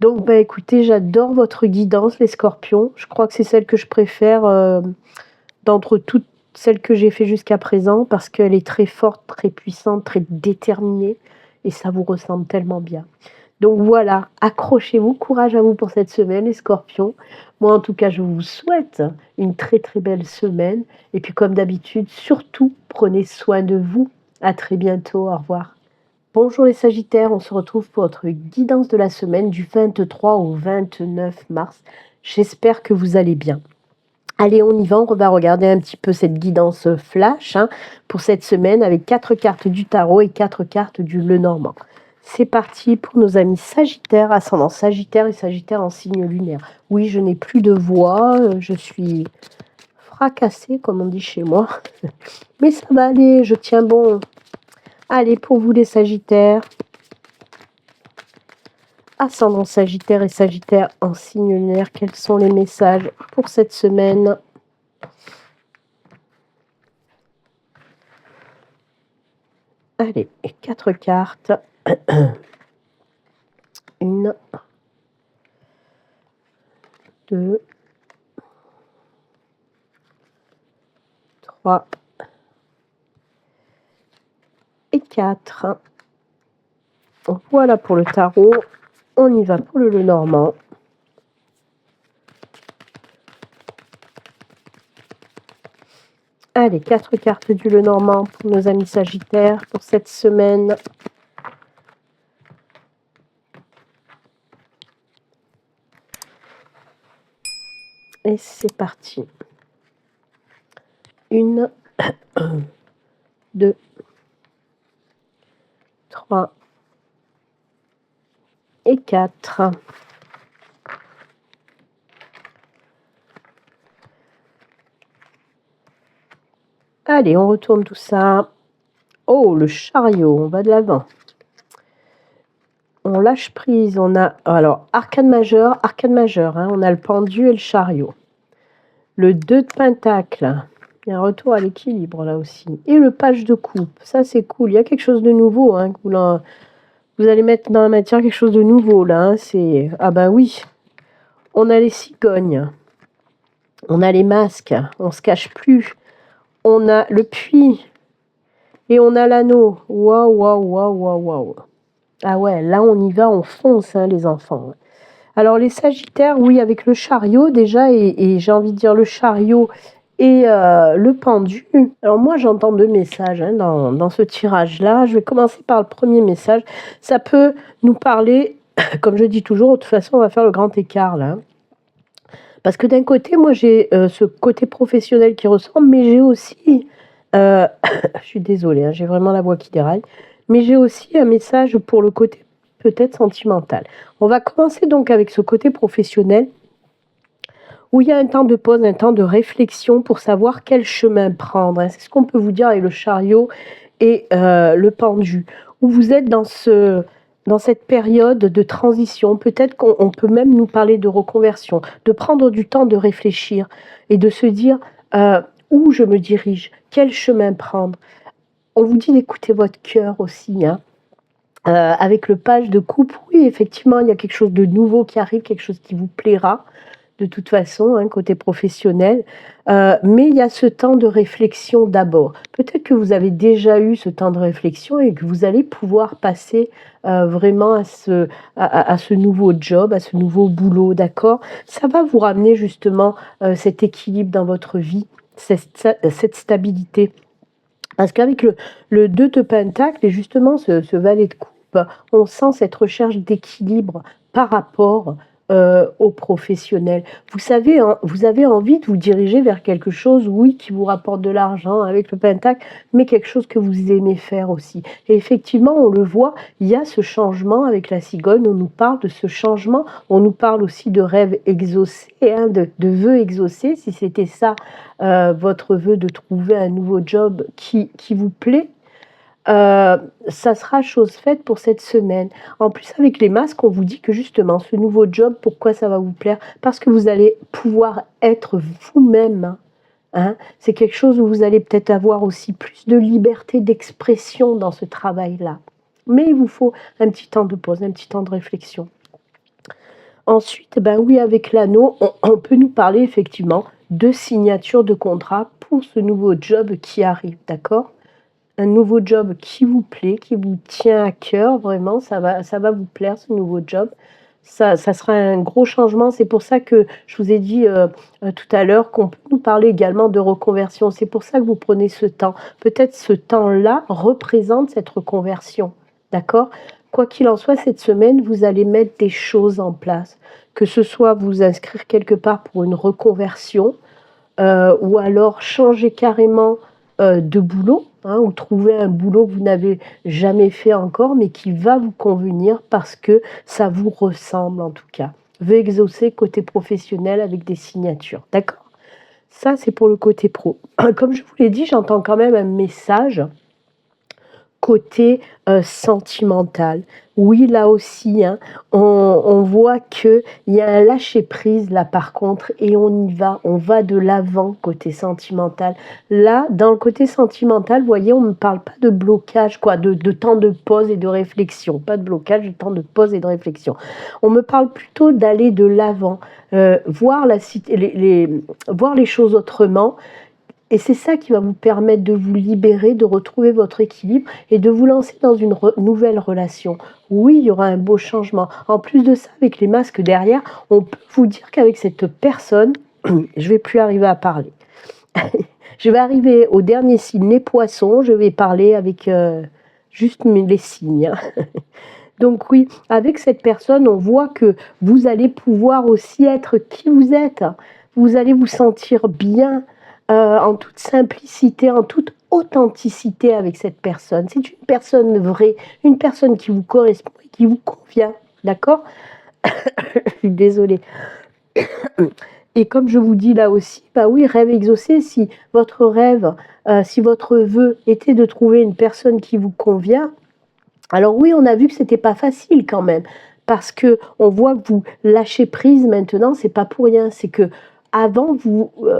B: Donc, écoutez, j'adore votre guidance, les scorpions. Je crois que c'est celle que je préfère d'entre toutes celles que j'ai fait jusqu'à présent parce qu'elle est très forte, très puissante, très déterminée. Et ça vous ressemble tellement bien. Donc voilà, accrochez-vous, courage à vous pour cette semaine, les scorpions. Moi, en tout cas, je vous souhaite une très très belle semaine. Et puis, comme d'habitude, surtout, prenez soin de vous. À très bientôt, au revoir. Bonjour les Sagittaires, on se retrouve pour votre guidance de la semaine du 23 au 29 mars. J'espère que vous allez bien. Allez, on y va, on va regarder un petit peu cette guidance flash pour cette semaine avec 4 cartes du tarot et 4 cartes du Lenormand. C'est parti pour nos amis Sagittaires, ascendant Sagittaire et Sagittaire en signe lunaire. Oui, je n'ai plus de voix, je suis fracassée comme on dit chez moi. Mais ça va aller, je tiens bon. Allez, pour vous les Sagittaires. Ascendant Sagittaire et Sagittaire en signe lunaire, quels sont les messages pour cette semaine? Allez, 4 cartes. 1, 2, 3 et 4. Voilà pour le tarot. On y va pour le Lenormand. Allez, 4 cartes du Lenormand pour nos amis Sagittaires pour cette semaine. Et c'est parti. 1, 2, 3 et 4. Allez, on retourne tout ça. Oh, le chariot, on va de l'avant. On lâche prise, on a... Alors, arcane majeur, hein, on a le pendu et le chariot. Le 2 de pentacle, il y a un retour à l'équilibre là aussi. Et le page de coupe, ça c'est cool, il y a quelque chose de nouveau. Hein, vous allez mettre dans la matière quelque chose de nouveau là. Hein, c'est... Ah bah oui, on a les cigognes, on a les masques, on se cache plus. On a le puits et on a l'anneau. Waouh, waouh, waouh, waouh, waouh. Ah ouais, là on y va, on fonce hein, les enfants. Alors les Sagittaires, oui, avec le chariot déjà, et j'ai envie de dire le chariot et le pendu. Alors moi j'entends 2 messages hein, dans ce tirage-là. Je vais commencer par le premier message. Ça peut nous parler, comme je dis toujours, de toute façon on va faire le grand écart là. Parce que d'un côté, moi j'ai ce côté professionnel qui ressemble, mais j'ai aussi, je suis désolée, hein, j'ai vraiment la voix qui déraille, mais j'ai aussi un message pour le côté peut-être sentimental. On va commencer donc avec ce côté professionnel, où il y a un temps de pause, un temps de réflexion pour savoir quel chemin prendre. Hein. C'est ce qu'on peut vous dire avec le chariot et le pendu, où vous êtes dans cette période de transition. Peut-être qu'on peut même nous parler de reconversion, de prendre du temps de réfléchir et de se dire où je me dirige, quel chemin prendre. On vous dit d'écouter votre cœur aussi, hein. Avec le page de coupe, oui, effectivement, il y a quelque chose de nouveau qui arrive, quelque chose qui vous plaira, de toute façon, hein, côté professionnel. Mais il y a ce temps de réflexion d'abord. Peut-être que vous avez déjà eu ce temps de réflexion et que vous allez pouvoir passer vraiment à ce nouveau job, à ce nouveau boulot, d'accord? Ça va vous ramener justement cet équilibre dans votre vie, cette stabilité. Parce qu'avec le 2 de pentacle et justement ce valet de coupe, on sent cette recherche d'équilibre par rapport aux professionnels. Vous savez, hein, vous avez envie de vous diriger vers quelque chose, oui, qui vous rapporte de l'argent avec le pentacle, mais quelque chose que vous aimez faire aussi. Et effectivement, on le voit, il y a ce changement avec la cigogne, on nous parle de ce changement, on nous parle aussi de rêves exaucés, hein, de vœux exaucés, si c'était ça, votre vœu de trouver un nouveau job qui vous plaît. Ça sera chose faite pour cette semaine. En plus, avec les masques, on vous dit que justement, ce nouveau job, pourquoi ça va vous plaire? Parce que vous allez pouvoir être vous-même. Hein? C'est quelque chose où vous allez peut-être avoir aussi plus de liberté d'expression dans ce travail-là. Mais il vous faut un petit temps de pause, un petit temps de réflexion. Ensuite, ben oui, avec l'anneau, on peut nous parler effectivement de signature de contrat pour ce nouveau job qui arrive, d'accord? Un nouveau job qui vous plaît, qui vous tient à cœur, vraiment, ça va vous plaire ce nouveau job. Ça sera un gros changement. C'est pour ça que je vous ai dit tout à l'heure qu'on peut nous parler également de reconversion. C'est pour ça que vous prenez ce temps. Peut-être ce temps-là représente cette reconversion, d'accord? Quoi qu'il en soit, cette semaine, vous allez mettre des choses en place. Que ce soit vous inscrire quelque part pour une reconversion ou alors changer carrément de boulot, hein, ou trouver un boulot que vous n'avez jamais fait encore, mais qui va vous convenir parce que ça vous ressemble en tout cas. Veuillez exaucer côté professionnel avec des signatures, d'accord? Ça, c'est pour le côté pro. Comme je vous l'ai dit, j'entends quand même un message côté sentimental. Oui, là aussi, hein, on voit qu'il y a un lâcher-prise là par contre et on va de l'avant côté sentimental. Là, dans le côté sentimental, vous voyez, on ne me parle pas de blocage, quoi, de temps de pause et de réflexion. Pas de blocage, de temps de pause et de réflexion. On me parle plutôt d'aller de l'avant, voir, voir les choses autrement. Et c'est ça qui va vous permettre de vous libérer, de retrouver votre équilibre et de vous lancer dans une nouvelle relation. Oui, il y aura un beau changement. En plus de ça, avec les masques derrière, on peut vous dire qu'avec cette personne, je vais plus arriver à parler. Je vais arriver au dernier signe, les poissons, je vais parler avec juste les signes. Donc oui, avec cette personne, on voit que vous allez pouvoir aussi être qui vous êtes. Vous allez vous sentir bien, en toute simplicité, en toute authenticité avec cette personne. C'est une personne vraie, une personne qui vous correspond et qui vous convient. D'accord? Je suis désolée. Et comme je vous dis là aussi, bah oui, rêve exaucé, si votre rêve, si votre vœu était de trouver une personne qui vous convient, alors oui, on a vu que c'était pas facile quand même, parce que on voit que vous lâchez prise maintenant, c'est pas pour rien, c'est que avant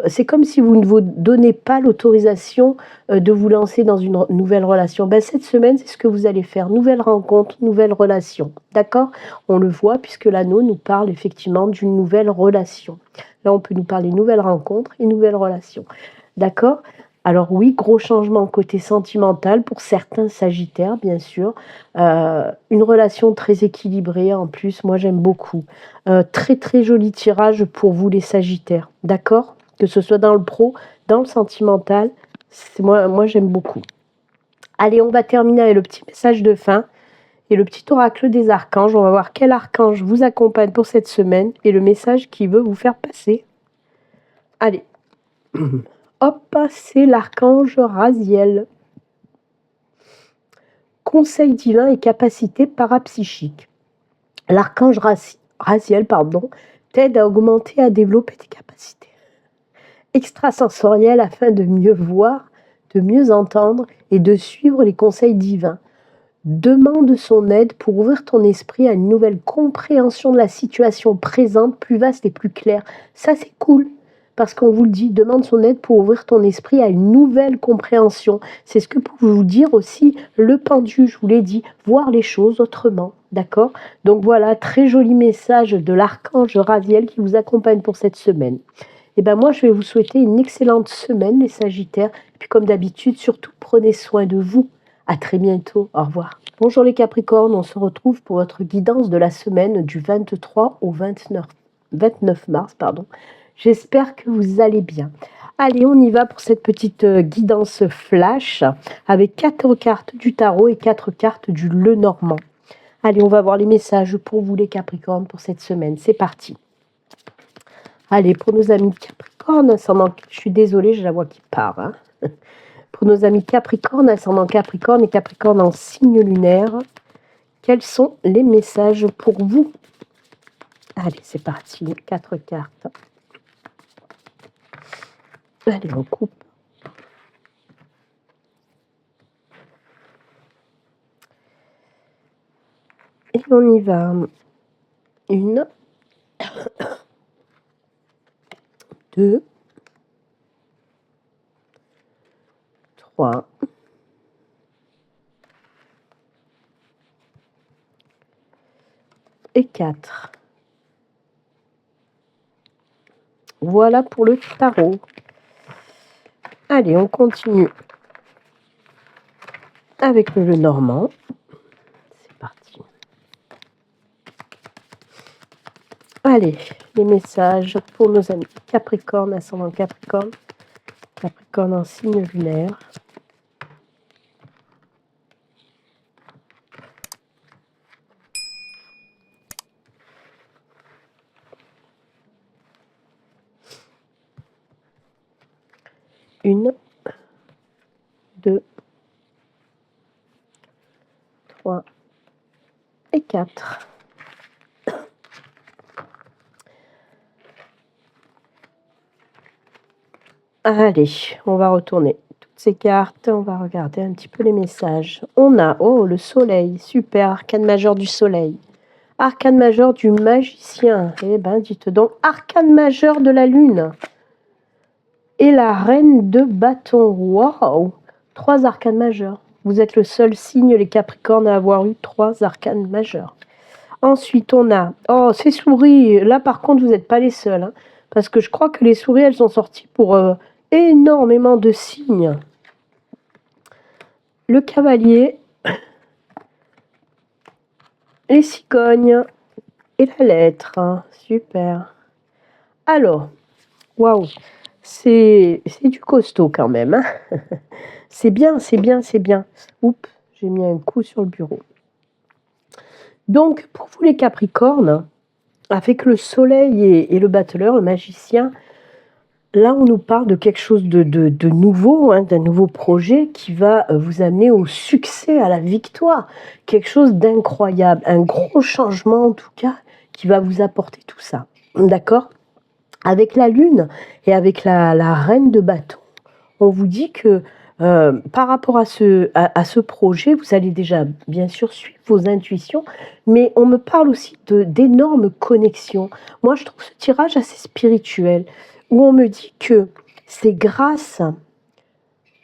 B: c'est comme si vous ne vous donnez pas l'autorisation de vous lancer dans une nouvelle relation. Ben, cette semaine, c'est ce que vous allez faire, nouvelle rencontre, nouvelle relation, d'accord? On le voit puisque l'anneau nous parle effectivement d'une nouvelle relation. Là, on peut nous parler nouvelle rencontre et nouvelle relation, d'accord? Alors oui, gros changement côté sentimental pour certains sagittaires, bien sûr. Une relation très équilibrée en plus, moi j'aime beaucoup. Très très joli tirage pour vous les sagittaires, d'accord? Que ce soit dans le pro, dans le sentimental, moi j'aime beaucoup. Allez, on va terminer avec le petit message de fin et le petit oracle des archanges. On va voir quel archange vous accompagne pour cette semaine et le message qu'il veut vous faire passer. Allez. Hop, c'est l'archange Raziel. Conseil divin et capacité parapsychique. L'archange Raziel, t'aide à augmenter et à développer tes capacités extrasensorielles afin de mieux voir, de mieux entendre et de suivre les conseils divins. Demande son aide pour ouvrir ton esprit à une nouvelle compréhension de la situation présente, plus vaste et plus claire. Ça, c'est cool. Parce qu'on vous le dit, demande son aide pour ouvrir ton esprit à une nouvelle compréhension. C'est ce que peut vous dire aussi le pendu, je vous l'ai dit, voir les choses autrement, d'accord? Donc voilà, très joli message de l'archange Raziel qui vous accompagne pour cette semaine. Et ben moi, je vais vous souhaiter une excellente semaine, les Sagittaires. Et puis comme d'habitude, surtout, prenez soin de vous. À très bientôt, au revoir. Bonjour les Capricornes, on se retrouve pour votre guidance de la semaine du 23 au 29 mars. J'espère que vous allez bien. Allez, on y va pour cette petite guidance flash avec 4 cartes du tarot et 4 cartes du Lenormand. Allez, on va voir les messages pour vous les Capricornes pour cette semaine. C'est parti. Allez, pour nos amis Capricornes, je suis désolée, j'ai la voix qui part. Hein. Pour nos amis Capricorne, ascendant Capricorne et Capricorne en signe lunaire, quels sont les messages pour vous? Allez, c'est parti, 4 cartes. Allez, on coupe. Et on y va. 1, 2, 3, 4. Voilà pour le tarot. Allez, on continue avec le Lenormand. C'est parti. Allez, les messages pour nos amis Capricorne, ascendant Capricorne, Capricorne en signe lunaire. Une, 2, 3 et 4. Allez, on va retourner tout ces cartes. On va regarder un petit peu les messages. On a, oh, le soleil, super, arcane majeur du soleil. Arcane majeur du magicien. Eh ben, dites donc, arcane majeur de la lune. Et la reine de bâton. Waouh! 3 arcanes majeurs. Vous êtes le seul signe, les Capricornes, à avoir eu 3 arcanes majeurs. Ensuite, on a... Oh, ces souris. Là, par contre, vous n'êtes pas les seuls. Hein, parce que je crois que les souris, elles sont sorties pour énormément de signes. Le cavalier. Les cigognes. Et la lettre. Hein, super. Alors, waouh. C'est du costaud quand même. Hein. C'est bien, c'est bien, c'est bien. Oups, j'ai mis un coup sur le bureau. Donc, pour vous les Capricornes, avec le soleil et le battleur, le magicien, là, on nous parle de quelque chose de nouveau, hein, d'un nouveau projet qui va vous amener au succès, à la victoire. Quelque chose d'incroyable, un gros changement en tout cas, qui va vous apporter tout ça. D'accord ? Avec la lune et avec la reine de bâton, on vous dit que par rapport à ce projet, vous allez déjà bien sûr suivre vos intuitions, mais on me parle aussi d'énormes connexions. Moi, je trouve ce tirage assez spirituel, où on me dit que c'est grâce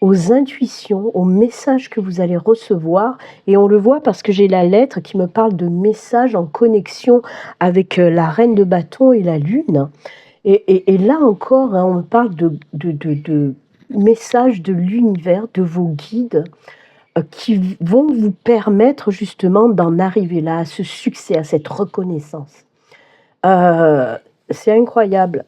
B: aux intuitions, aux messages que vous allez recevoir, et on le voit parce que j'ai la lettre qui me parle de messages en connexion avec la reine de bâton et la lune. Et là encore, hein, on me parle de messages de l'univers, de vos guides, qui vont vous permettre justement d'en arriver là, à ce succès, à cette reconnaissance. C'est incroyable,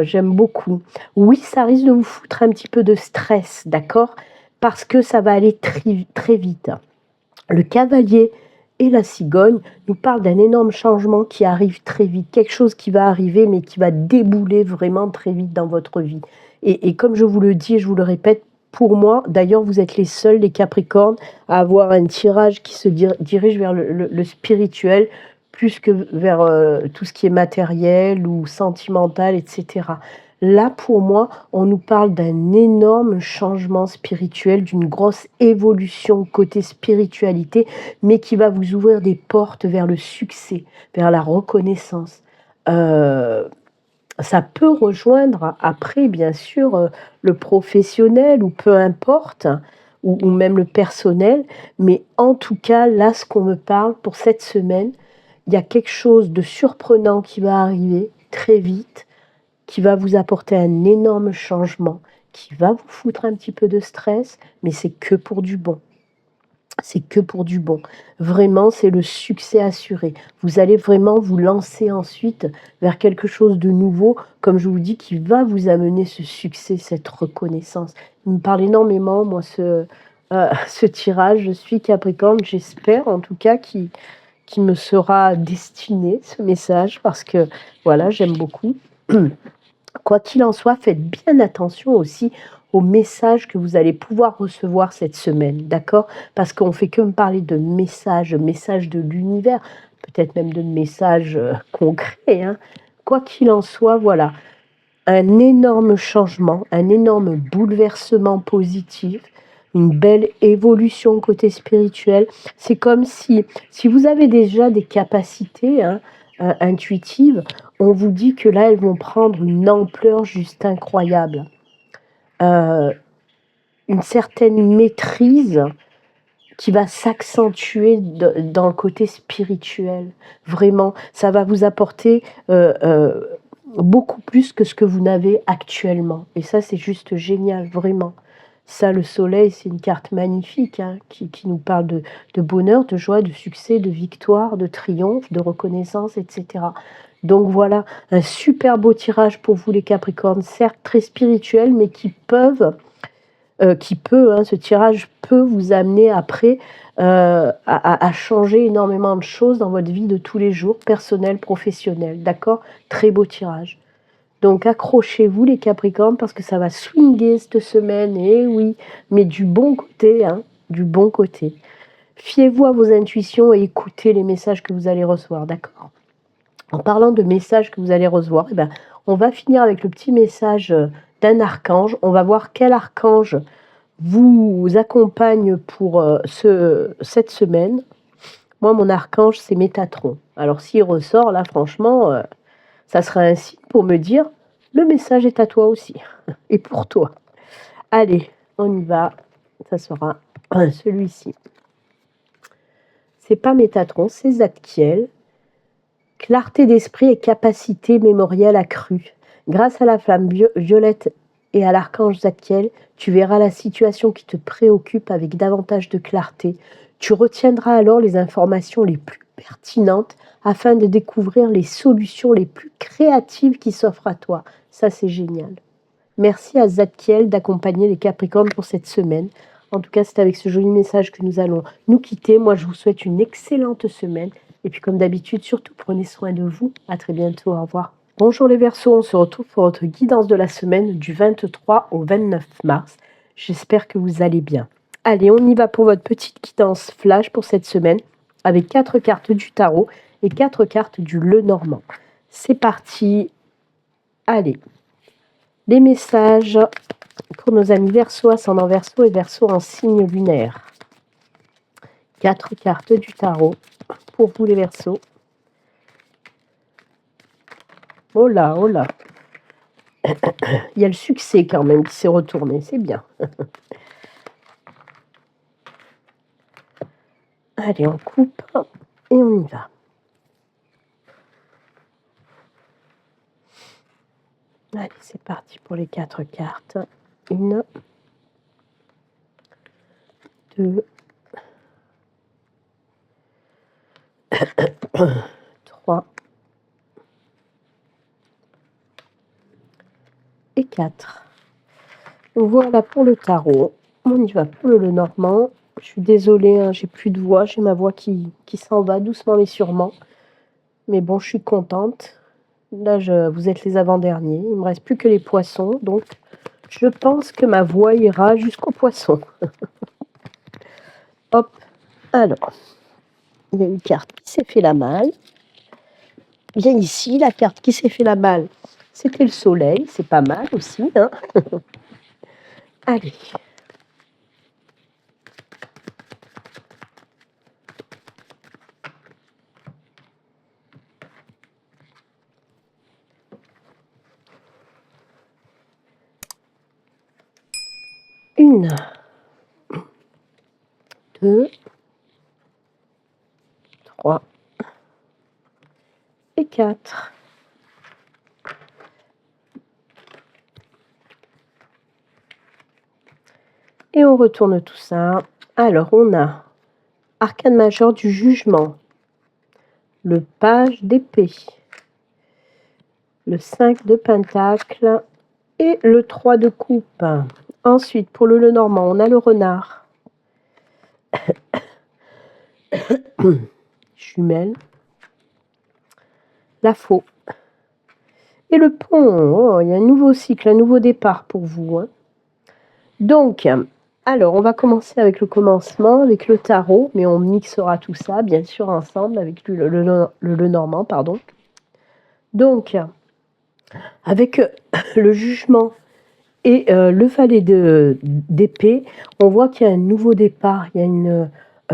B: j'aime beaucoup. Oui, ça risque de vous foutre un petit peu de stress, d'accord? Parce que ça va aller très vite. Le cavalier et la cigogne nous parlent d'un énorme changement qui arrive très vite, quelque chose qui va arriver mais qui va débouler vraiment très vite dans votre vie. Et comme je vous le dis et je vous le répète, pour moi, d'ailleurs vous êtes les seuls, les Capricornes, à avoir un tirage qui se dirige vers le spirituel plus que vers tout ce qui est matériel ou sentimental, etc. Là, pour moi, on nous parle d'un énorme changement spirituel, d'une grosse évolution côté spiritualité, mais qui va vous ouvrir des portes vers le succès, vers la reconnaissance. Ça peut rejoindre après, bien sûr, le professionnel ou peu importe, ou même le personnel, mais en tout cas, là, ce qu'on me parle pour cette semaine, il y a quelque chose de surprenant qui va arriver très vite, qui va vous apporter un énorme changement, qui va vous foutre un petit peu de stress, mais c'est que pour du bon. C'est que pour du bon. Vraiment, c'est le succès assuré. Vous allez vraiment vous lancer ensuite vers quelque chose de nouveau, comme je vous dis, qui va vous amener ce succès, cette reconnaissance. Il me parle énormément, moi, ce tirage. Je suis Capricorne, j'espère en tout cas qui me sera destiné, ce message, parce que, voilà, j'aime beaucoup. Quoi qu'il en soit, faites bien attention aussi aux messages que vous allez pouvoir recevoir cette semaine, d'accord? Parce qu'on ne fait que me parler de messages de l'univers, peut-être même de messages concrets. Hein. Quoi qu'il en soit, voilà, un énorme changement, un énorme bouleversement positif, une belle évolution côté spirituel. C'est comme si vous avez déjà des capacités intuitives, on vous dit que là, elles vont prendre une ampleur juste incroyable. Une certaine maîtrise qui va s'accentuer dans le côté spirituel. Vraiment, ça va vous apporter beaucoup plus que ce que vous n'avez actuellement. Et ça, c'est juste génial, vraiment. Ça, le soleil, c'est une carte magnifique hein, qui nous parle de bonheur, de joie, de succès, de victoire, de triomphe, de reconnaissance, etc. Donc voilà, un super beau tirage pour vous les Capricornes, certes très spirituel, mais ce tirage peut vous amener après à changer énormément de choses dans votre vie de tous les jours, personnelle, professionnelle, d'accord? Très beau tirage. Donc accrochez-vous les Capricornes parce que ça va swinguer cette semaine, et oui, mais du bon côté, hein, du bon côté. Fiez-vous à vos intuitions et écoutez les messages que vous allez recevoir, d'accord? En parlant de messages que vous allez recevoir, eh ben, on va finir avec le petit message d'un archange. On va voir quel archange vous accompagne pour cette semaine. Moi, mon archange, c'est Métatron. Alors, s'il ressort, là, franchement, ça sera un signe pour me dire, le message est à toi aussi, et pour toi. Allez, on y va. Ça sera celui-ci. C'est pas Métatron, c'est Zadkiel. Clarté d'esprit et capacité mémorielle accrue. Grâce à la flamme violette et à l'archange Zadkiel, tu verras la situation qui te préoccupe avec davantage de clarté. Tu retiendras alors les informations les plus pertinentes afin de découvrir les solutions les plus créatives qui s'offrent à toi. Ça, c'est génial. Merci à Zadkiel d'accompagner les Capricornes pour cette semaine. En tout cas, c'est avec ce joli message que nous allons nous quitter. Moi, je vous souhaite une excellente semaine. Et puis, comme d'habitude, surtout, prenez soin de vous. À très bientôt. Au revoir. Bonjour les Verseaux. On se retrouve pour votre guidance de la semaine du 23 au 29 mars. J'espère que vous allez bien. Allez, on y va pour votre petite guidance flash pour cette semaine avec 4 cartes du tarot et 4 cartes du Lenormand. C'est parti. Allez. Les messages pour nos amis Verseaux, ascendant Verseau et Verseau en signe lunaire. 4 cartes du tarot pour vous les Verseaux. Oh là, oh là. Il y a le succès quand même qui s'est retourné, c'est bien. Allez, on coupe et on y va. Allez, c'est parti pour les 4 cartes. 1, 2, 3 et 4. Voilà pour le tarot. On y va pour le Lenormand. Je suis désolée, hein, j'ai plus de voix. J'ai ma voix qui s'en va doucement mais sûrement. Mais bon, je suis contente. Là, vous êtes les avant-derniers. Il ne me reste plus que les poissons. Donc, je pense que ma voix ira jusqu'aux poissons. Hop. Alors, il y a une carte qui s'est fait la malle. Bien ici, la carte qui s'est fait la malle, c'était le soleil. C'est pas mal aussi, hein. Allez. Une, 2, 3 et 4. Et on retourne tout ça. Alors, on a arcane majeur du jugement, le page d'épée, le 5 de pentacle et le 3 de coupe. Ensuite, pour le Lenormand, on a le renard, jumelle, la faux et le pont. Oh, il y a un nouveau cycle, un nouveau départ pour vous, hein. Donc, alors, on va commencer avec le commencement, avec le tarot, mais on mixera tout ça, bien sûr, ensemble, avec le Lenormand, pardon. Donc, avec le jugement et le valet d'épée, on voit qu'il y a un nouveau départ, il y a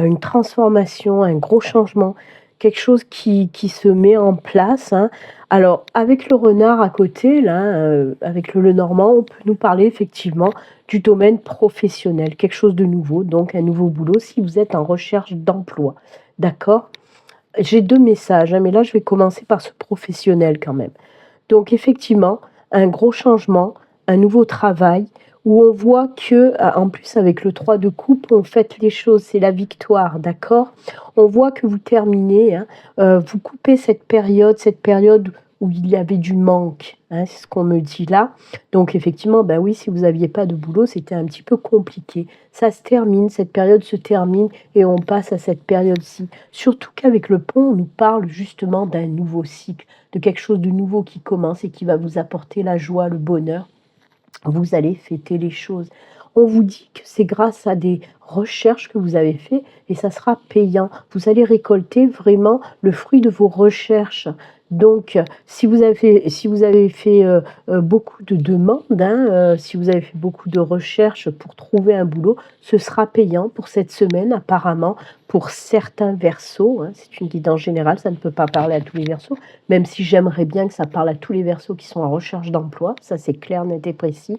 B: une transformation, un gros changement, quelque chose qui se met en place, hein. Alors, avec le renard à côté, là, avec le Lenormand, on peut nous parler effectivement du domaine professionnel, quelque chose de nouveau, donc un nouveau boulot si vous êtes en recherche d'emploi. D'accord ? J'ai 2 messages, hein, mais là, je vais commencer par ce professionnel quand même. Donc, effectivement, un gros changement, un nouveau travail, où on voit que, en plus avec le 3 de coupe, on fait les choses, c'est la victoire, d'accord ? On voit que vous terminez, hein, vous coupez cette période où il y avait du manque, hein, c'est ce qu'on me dit là. Donc effectivement, ben oui, si vous n'aviez pas de boulot, c'était un petit peu compliqué. Ça se termine, cette période se termine et on passe à cette période-ci. Surtout qu'avec le pont, on nous parle justement d'un nouveau cycle, de quelque chose de nouveau qui commence et qui va vous apporter la joie, le bonheur. Vous allez fêter les choses. On vous dit que c'est grâce à des recherches que vous avez faites et ça sera payant. Vous allez récolter vraiment le fruit de vos recherches. Donc, si vous avez fait beaucoup de demandes, hein, si vous avez fait beaucoup de recherches pour trouver un boulot, ce sera payant pour cette semaine apparemment pour certains versos, hein. C'est une guidance générale, ça ne peut pas parler à tous les versos, même si j'aimerais bien que ça parle à tous les versos qui sont en recherche d'emploi, ça c'est clair, net et précis.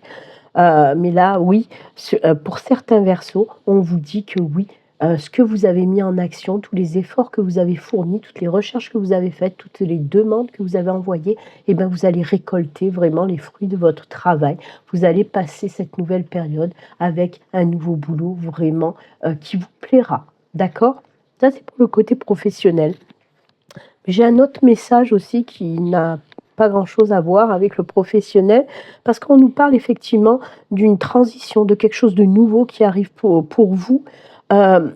B: Mais là, oui, pour certains versos, on vous dit que oui, ce que vous avez mis en action, tous les efforts que vous avez fournis, toutes les recherches que vous avez faites, toutes les demandes que vous avez envoyées, eh ben, vous allez récolter vraiment les fruits de votre travail. Vous allez passer cette nouvelle période avec un nouveau boulot vraiment qui vous plaira. D'accord? Ça, c'est pour le côté professionnel. J'ai un autre message aussi qui n'a pas grand-chose à voir avec le professionnel, parce qu'on nous parle effectivement d'une transition, de quelque chose de nouveau qui arrive pour vous, euh,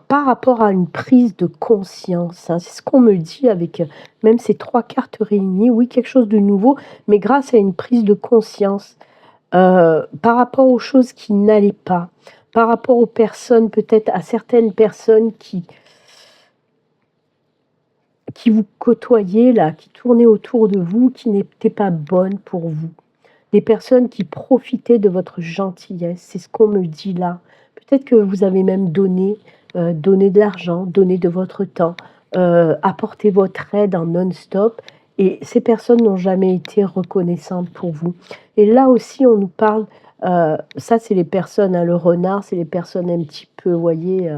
B: par rapport à une prise de conscience, hein. C'est ce qu'on me dit avec même ces 3 cartes réunies. Oui, quelque chose de nouveau, mais grâce à une prise de conscience, par rapport aux choses qui n'allaient pas, par rapport aux personnes, peut-être à certaines personnes qui vous côtoyaient là, qui tournaient autour de vous, qui n'étaient pas bonnes pour vous. Des personnes qui profitaient de votre gentillesse, c'est ce qu'on me dit là. Peut-être que vous avez même donné de l'argent, donné de votre temps, apporté votre aide en non-stop, et ces personnes n'ont jamais été reconnaissantes pour vous. Et là aussi, on nous parle, ça c'est les personnes, hein, le renard, c'est les personnes un petit peu, vous voyez,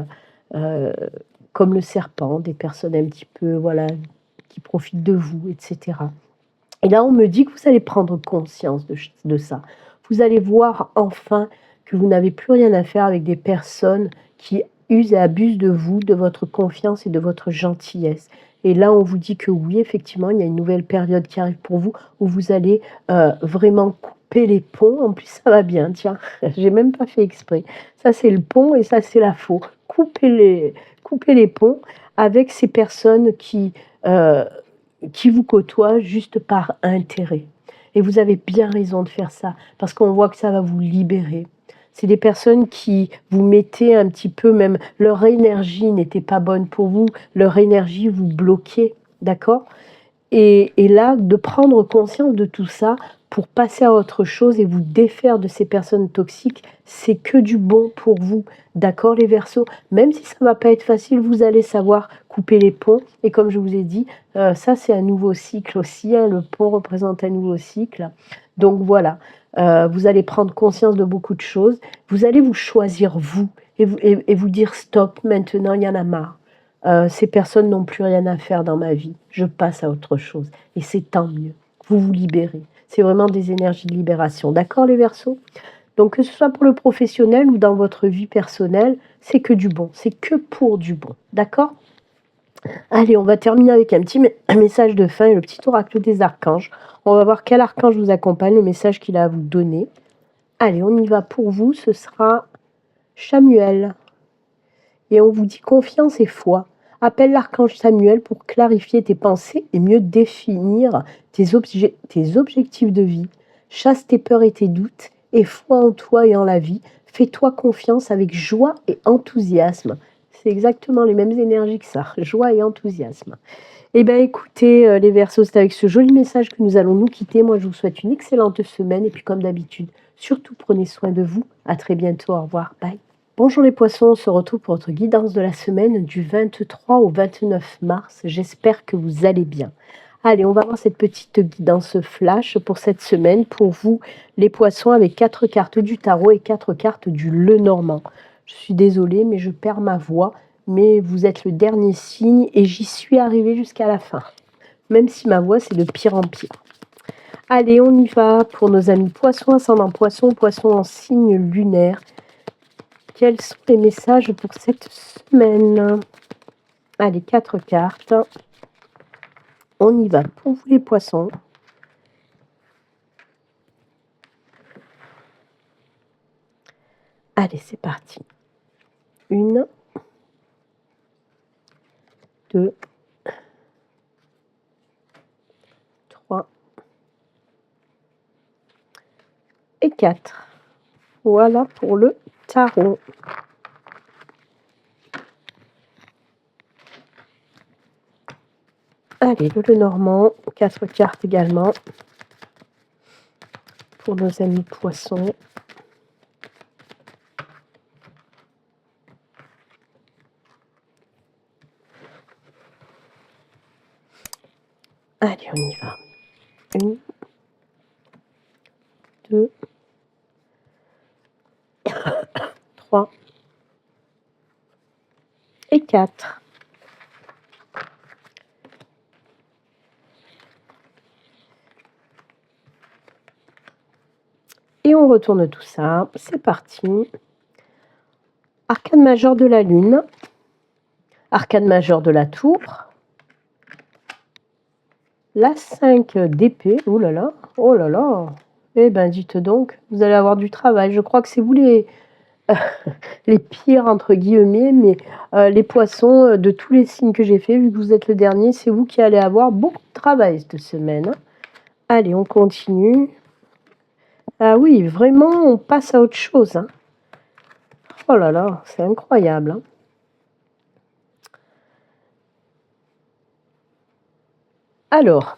B: euh, comme le serpent, des personnes un petit peu, voilà, qui profitent de vous, etc. Et là, on me dit que vous allez prendre conscience de ça. Vous allez voir enfin que vous n'avez plus rien à faire avec des personnes qui usent et abusent de vous, de votre confiance et de votre gentillesse. Et là, on vous dit que oui, effectivement, il y a une nouvelle période qui arrive pour vous où vous allez vraiment couper les ponts. En plus, ça va bien, tiens, j'ai même pas fait exprès. Ça, c'est le pont et ça, c'est la faux. Couper les ponts avec ces personnes euh, qui vous côtoient juste par intérêt. Et vous avez bien raison de faire ça, parce qu'on voit que ça va vous libérer. C'est des personnes qui vous mettaient un petit peu, même leur énergie n'était pas bonne pour vous, leur énergie vous bloquait, d'accord? Et là, de prendre conscience de tout ça pour passer à autre chose et vous défaire de ces personnes toxiques, c'est que du bon pour vous. D'accord, les Verseaux? Même si ça ne va pas être facile, vous allez savoir couper les ponts. Et comme je vous ai dit, ça, c'est un nouveau cycle aussi, hein. Le pont représente un nouveau cycle. Donc voilà, vous allez prendre conscience de beaucoup de choses. Vous allez vous choisir, vous, et vous dire stop, maintenant, il y en a marre. Ces personnes n'ont plus rien à faire dans ma vie. Je passe à autre chose. Et c'est tant mieux. Vous vous libérez. C'est vraiment des énergies de libération. D'accord, les Verseaux? Donc, que ce soit pour le professionnel ou dans votre vie personnelle, c'est que du bon. C'est que pour du bon. D'accord? Allez, on va terminer avec un petit message de fin et le petit oracle des archanges. On va voir quel archange vous accompagne, le message qu'il a à vous donner. Allez, on y va pour vous. Ce sera Chamuel. Et on vous dit confiance et foi. Appelle l'archange Samuel pour clarifier tes pensées et mieux définir tes objectifs de vie. Chasse tes peurs et tes doutes, et foi en toi et en la vie. Fais-toi confiance avec joie et enthousiasme. C'est exactement les mêmes énergies que ça, joie et enthousiasme. Eh bien écoutez, les Verseaux, c'est avec ce joli message que nous allons nous quitter. Moi, je vous souhaite une excellente semaine, et puis comme d'habitude, surtout prenez soin de vous. À très bientôt, au revoir, bye. Bonjour les poissons, on se retrouve pour votre guidance de la semaine du 23 au 29 mars. J'espère que vous allez bien. Allez, on va voir cette petite guidance flash pour cette semaine, pour vous les poissons, avec 4 cartes du tarot et 4 cartes du Lenormand. Je suis désolée, mais je perds ma voix, mais vous êtes le dernier signe et j'y suis arrivée jusqu'à la fin. Même si ma voix, c'est de pire en pire. Allez, on y va pour nos amis poissons, ascendant poisson, poisson en signe lunaire. Quels sont les messages pour cette semaine? Allez, 4 cartes. On y va pour vous les poissons. Allez, c'est parti. 1, 2, 3 et 4. Voilà pour le tarot. Allez. Allez, le Lenormand, 4 cartes également pour nos amis poissons. Allez, on y va. 1, 2, 3 et 4. Et on retourne tout ça. C'est parti. Arcane majeur de la Lune. Arcane majeur de la Tour. La 5 d'épée. Oh là là. Oh là là. Eh ben, dites donc, vous allez avoir du travail. Je crois que c'est vous les pires, entre guillemets, mais les poissons de tous les signes que j'ai fait, vu que vous êtes le dernier, c'est vous qui allez avoir beaucoup de travail cette semaine. Allez, on continue. Ah oui, vraiment, on passe à autre chose. Hein. Oh là là, c'est incroyable. Hein. Alors,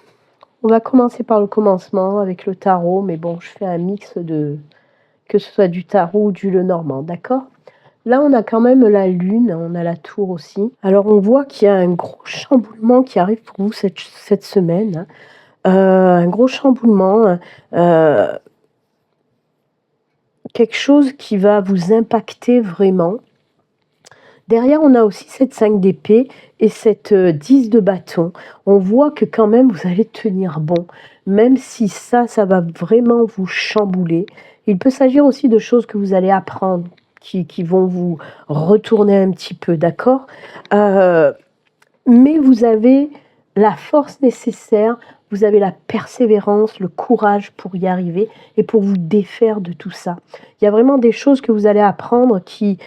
B: on va commencer par le commencement avec le tarot, mais bon, je fais un mix de... que ce soit du tarot ou du Lenormand, d'accord? Là, on a quand même la Lune, on a la Tour aussi. Alors, on voit qu'il y a un gros chamboulement qui arrive pour vous cette semaine. Hein. Un gros chamboulement, quelque chose qui va vous impacter vraiment. Derrière, on a aussi cette 5 d'épée et cette 10 de bâton. On voit que quand même, vous allez tenir bon, même si ça va vraiment vous chambouler. Il peut s'agir aussi de choses que vous allez apprendre, qui vont vous retourner un petit peu, d'accord? Mais vous avez la force nécessaire, vous avez la persévérance, le courage pour y arriver et pour vous défaire de tout ça. Il y a vraiment des choses que vous allez apprendre qui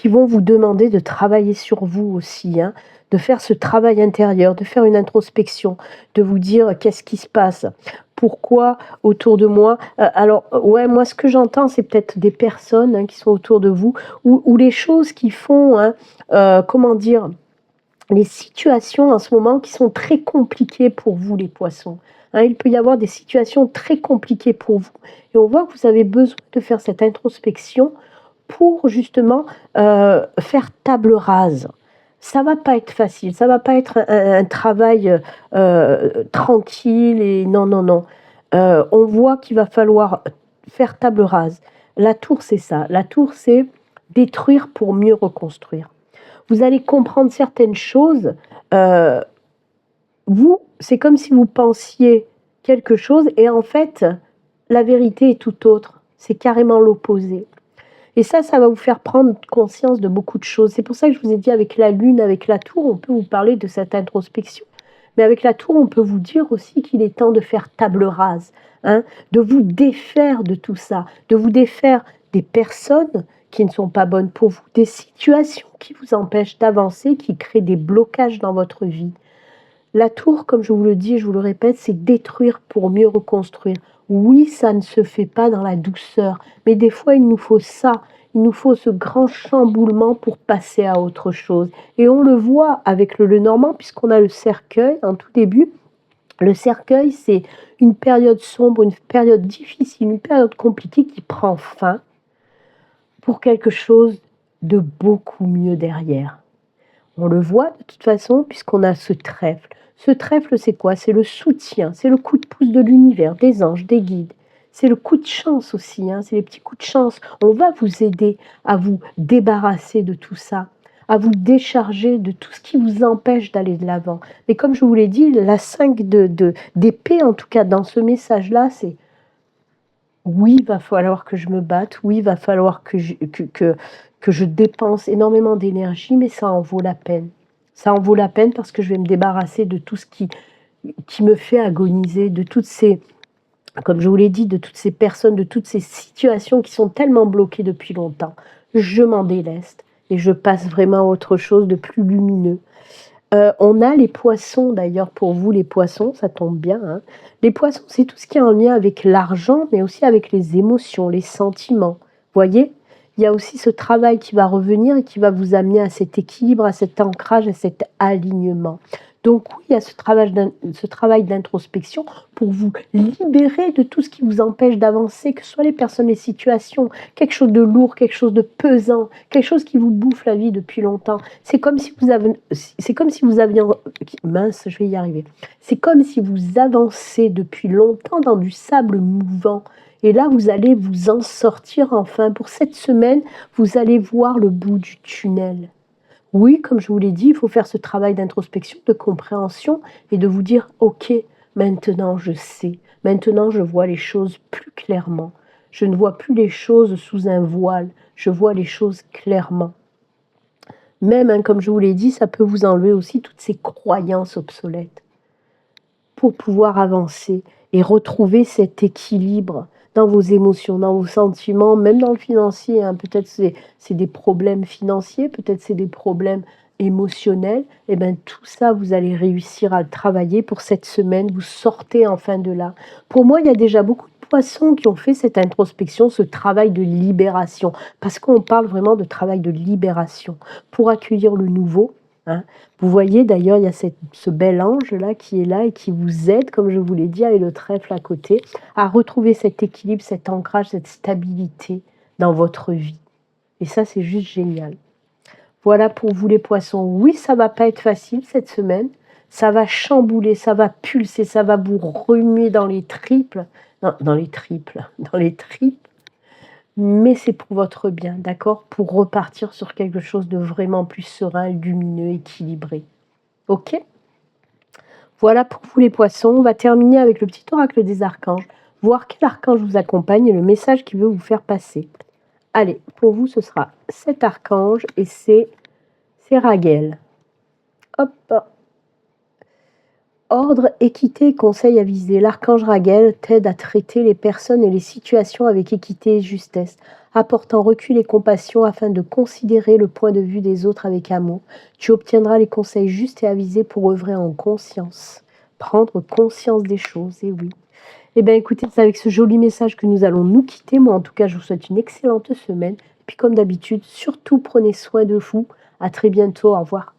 B: vont vous demander de travailler sur vous aussi, hein, de faire ce travail intérieur, de faire une introspection, de vous dire qu'est-ce qui se passe, pourquoi autour de moi. Alors, ouais, moi, ce que j'entends, c'est peut-être des personnes hein, qui sont autour de vous, ou les choses qui font, hein, comment dire, les situations en ce moment qui sont très compliquées pour vous, les poissons. Hein, il peut y avoir des situations très compliquées pour vous. Et on voit que vous avez besoin de faire cette introspection pour justement faire table rase. Ça va pas être facile, ça va pas être un travail tranquille et non, non, non. On voit qu'il va falloir faire table rase. La tour, c'est ça. La tour, c'est détruire pour mieux reconstruire. Vous allez comprendre certaines choses. Vous, c'est comme si vous pensiez quelque chose et en fait, la vérité est tout autre. C'est carrément l'opposé. Et ça va vous faire prendre conscience de beaucoup de choses. C'est pour ça que je vous ai dit avec la Lune, avec la Tour, on peut vous parler de cette introspection. Mais avec la Tour, on peut vous dire aussi qu'il est temps de faire table rase, hein, de vous défaire de tout ça, de vous défaire des personnes qui ne sont pas bonnes pour vous, des situations qui vous empêchent d'avancer, qui créent des blocages dans votre vie. La Tour, comme je vous le dis, je vous le répète, c'est détruire pour mieux reconstruire. Oui, ça ne se fait pas dans la douceur, mais des fois, il nous faut ça. Il nous faut ce grand chamboulement pour passer à autre chose. Et on le voit avec le Lenormand, puisqu'on a le cercueil en tout début. Le cercueil, c'est une période sombre, une période difficile, une période compliquée qui prend fin pour quelque chose de beaucoup mieux derrière. On le voit de toute façon, puisqu'on a ce trèfle. Ce trèfle, c'est quoi? C'est le soutien, c'est le coup de pouce de l'univers, des anges, des guides. C'est le coup de chance aussi, hein, c'est les petits coups de chance. On va vous aider à vous débarrasser de tout ça, à vous décharger de tout ce qui vous empêche d'aller de l'avant. Mais comme je vous l'ai dit, la 5 d'épée, en tout cas dans ce message-là, c'est oui, il va falloir que je me batte, oui, il va falloir que je dépense énormément d'énergie, mais ça en vaut la peine. Ça en vaut la peine parce que je vais me débarrasser de tout ce qui me fait agoniser, de toutes ces, comme je vous l'ai dit, de toutes ces personnes, de toutes ces situations qui sont tellement bloquées depuis longtemps. Je m'en déleste et je passe vraiment à autre chose de plus lumineux. On a les poissons d'ailleurs, pour vous les poissons, ça tombe bien. Hein. Les poissons, c'est tout ce qui est en lien avec l'argent, mais aussi avec les émotions, les sentiments. Voyez ? il y a aussi ce travail qui va revenir et qui va vous amener à cet équilibre, à cet ancrage, à cet alignement. Donc oui, il y a ce travail d'introspection pour vous libérer de tout ce qui vous empêche d'avancer, que ce soit les personnes, les situations, quelque chose de lourd, quelque chose de pesant, quelque chose qui vous bouffe la vie depuis longtemps. C'est comme si vous aviez, mince, je vais y arriver. C'est comme si vous avancez depuis longtemps dans du sable mouvant. Et là, vous allez vous en sortir enfin. Pour cette semaine, vous allez voir le bout du tunnel. Oui, comme je vous l'ai dit, il faut faire ce travail d'introspection, de compréhension et de vous dire, ok, maintenant je sais, maintenant je vois les choses plus clairement. Je ne vois plus les choses sous un voile, je vois les choses clairement. Même, comme je vous l'ai dit, ça peut vous enlever aussi toutes ces croyances obsolètes pour pouvoir avancer et retrouver cet équilibre dans vos émotions, dans vos sentiments, même dans le financier. Peut-être c'est des problèmes financiers, peut-être c'est des problèmes émotionnels. Et bien tout ça, vous allez réussir à le travailler pour cette semaine. Vous sortez enfin de là. Pour moi, il y a déjà beaucoup de poissons qui ont fait cette introspection, ce travail de libération. Parce qu'on parle vraiment de travail de libération pour accueillir le nouveau. Vous voyez d'ailleurs, il y a ce bel ange-là qui est là et qui vous aide, comme je vous l'ai dit, avec le trèfle à côté, à retrouver cet équilibre, cet ancrage, cette stabilité dans votre vie. Et ça, c'est juste génial. Voilà pour vous les poissons. Oui, ça va pas être facile cette semaine. Ça va chambouler, ça va pulser, ça va vous remuer dans les tripes. Mais c'est pour votre bien, d'accord? Pour repartir sur quelque chose de vraiment plus serein, lumineux, équilibré. Ok? Voilà pour vous les poissons. On va terminer avec le petit oracle des archanges. Voir quel archange vous accompagne et le message qu'il veut vous faire passer. Allez, pour vous, ce sera cet archange et c'est Raguel. Hop! Ordre, équité et conseil avisé. L'archange Raguel t'aide à traiter les personnes et les situations avec équité et justesse, apportant recul et compassion afin de considérer le point de vue des autres avec amour. Tu obtiendras les conseils justes et avisés pour œuvrer en conscience. Prendre conscience des choses, et oui. Eh bien écoutez, c'est avec ce joli message que nous allons nous quitter. Moi en tout cas, je vous souhaite une excellente semaine. Et puis comme d'habitude, surtout prenez soin de vous. À très bientôt, au revoir.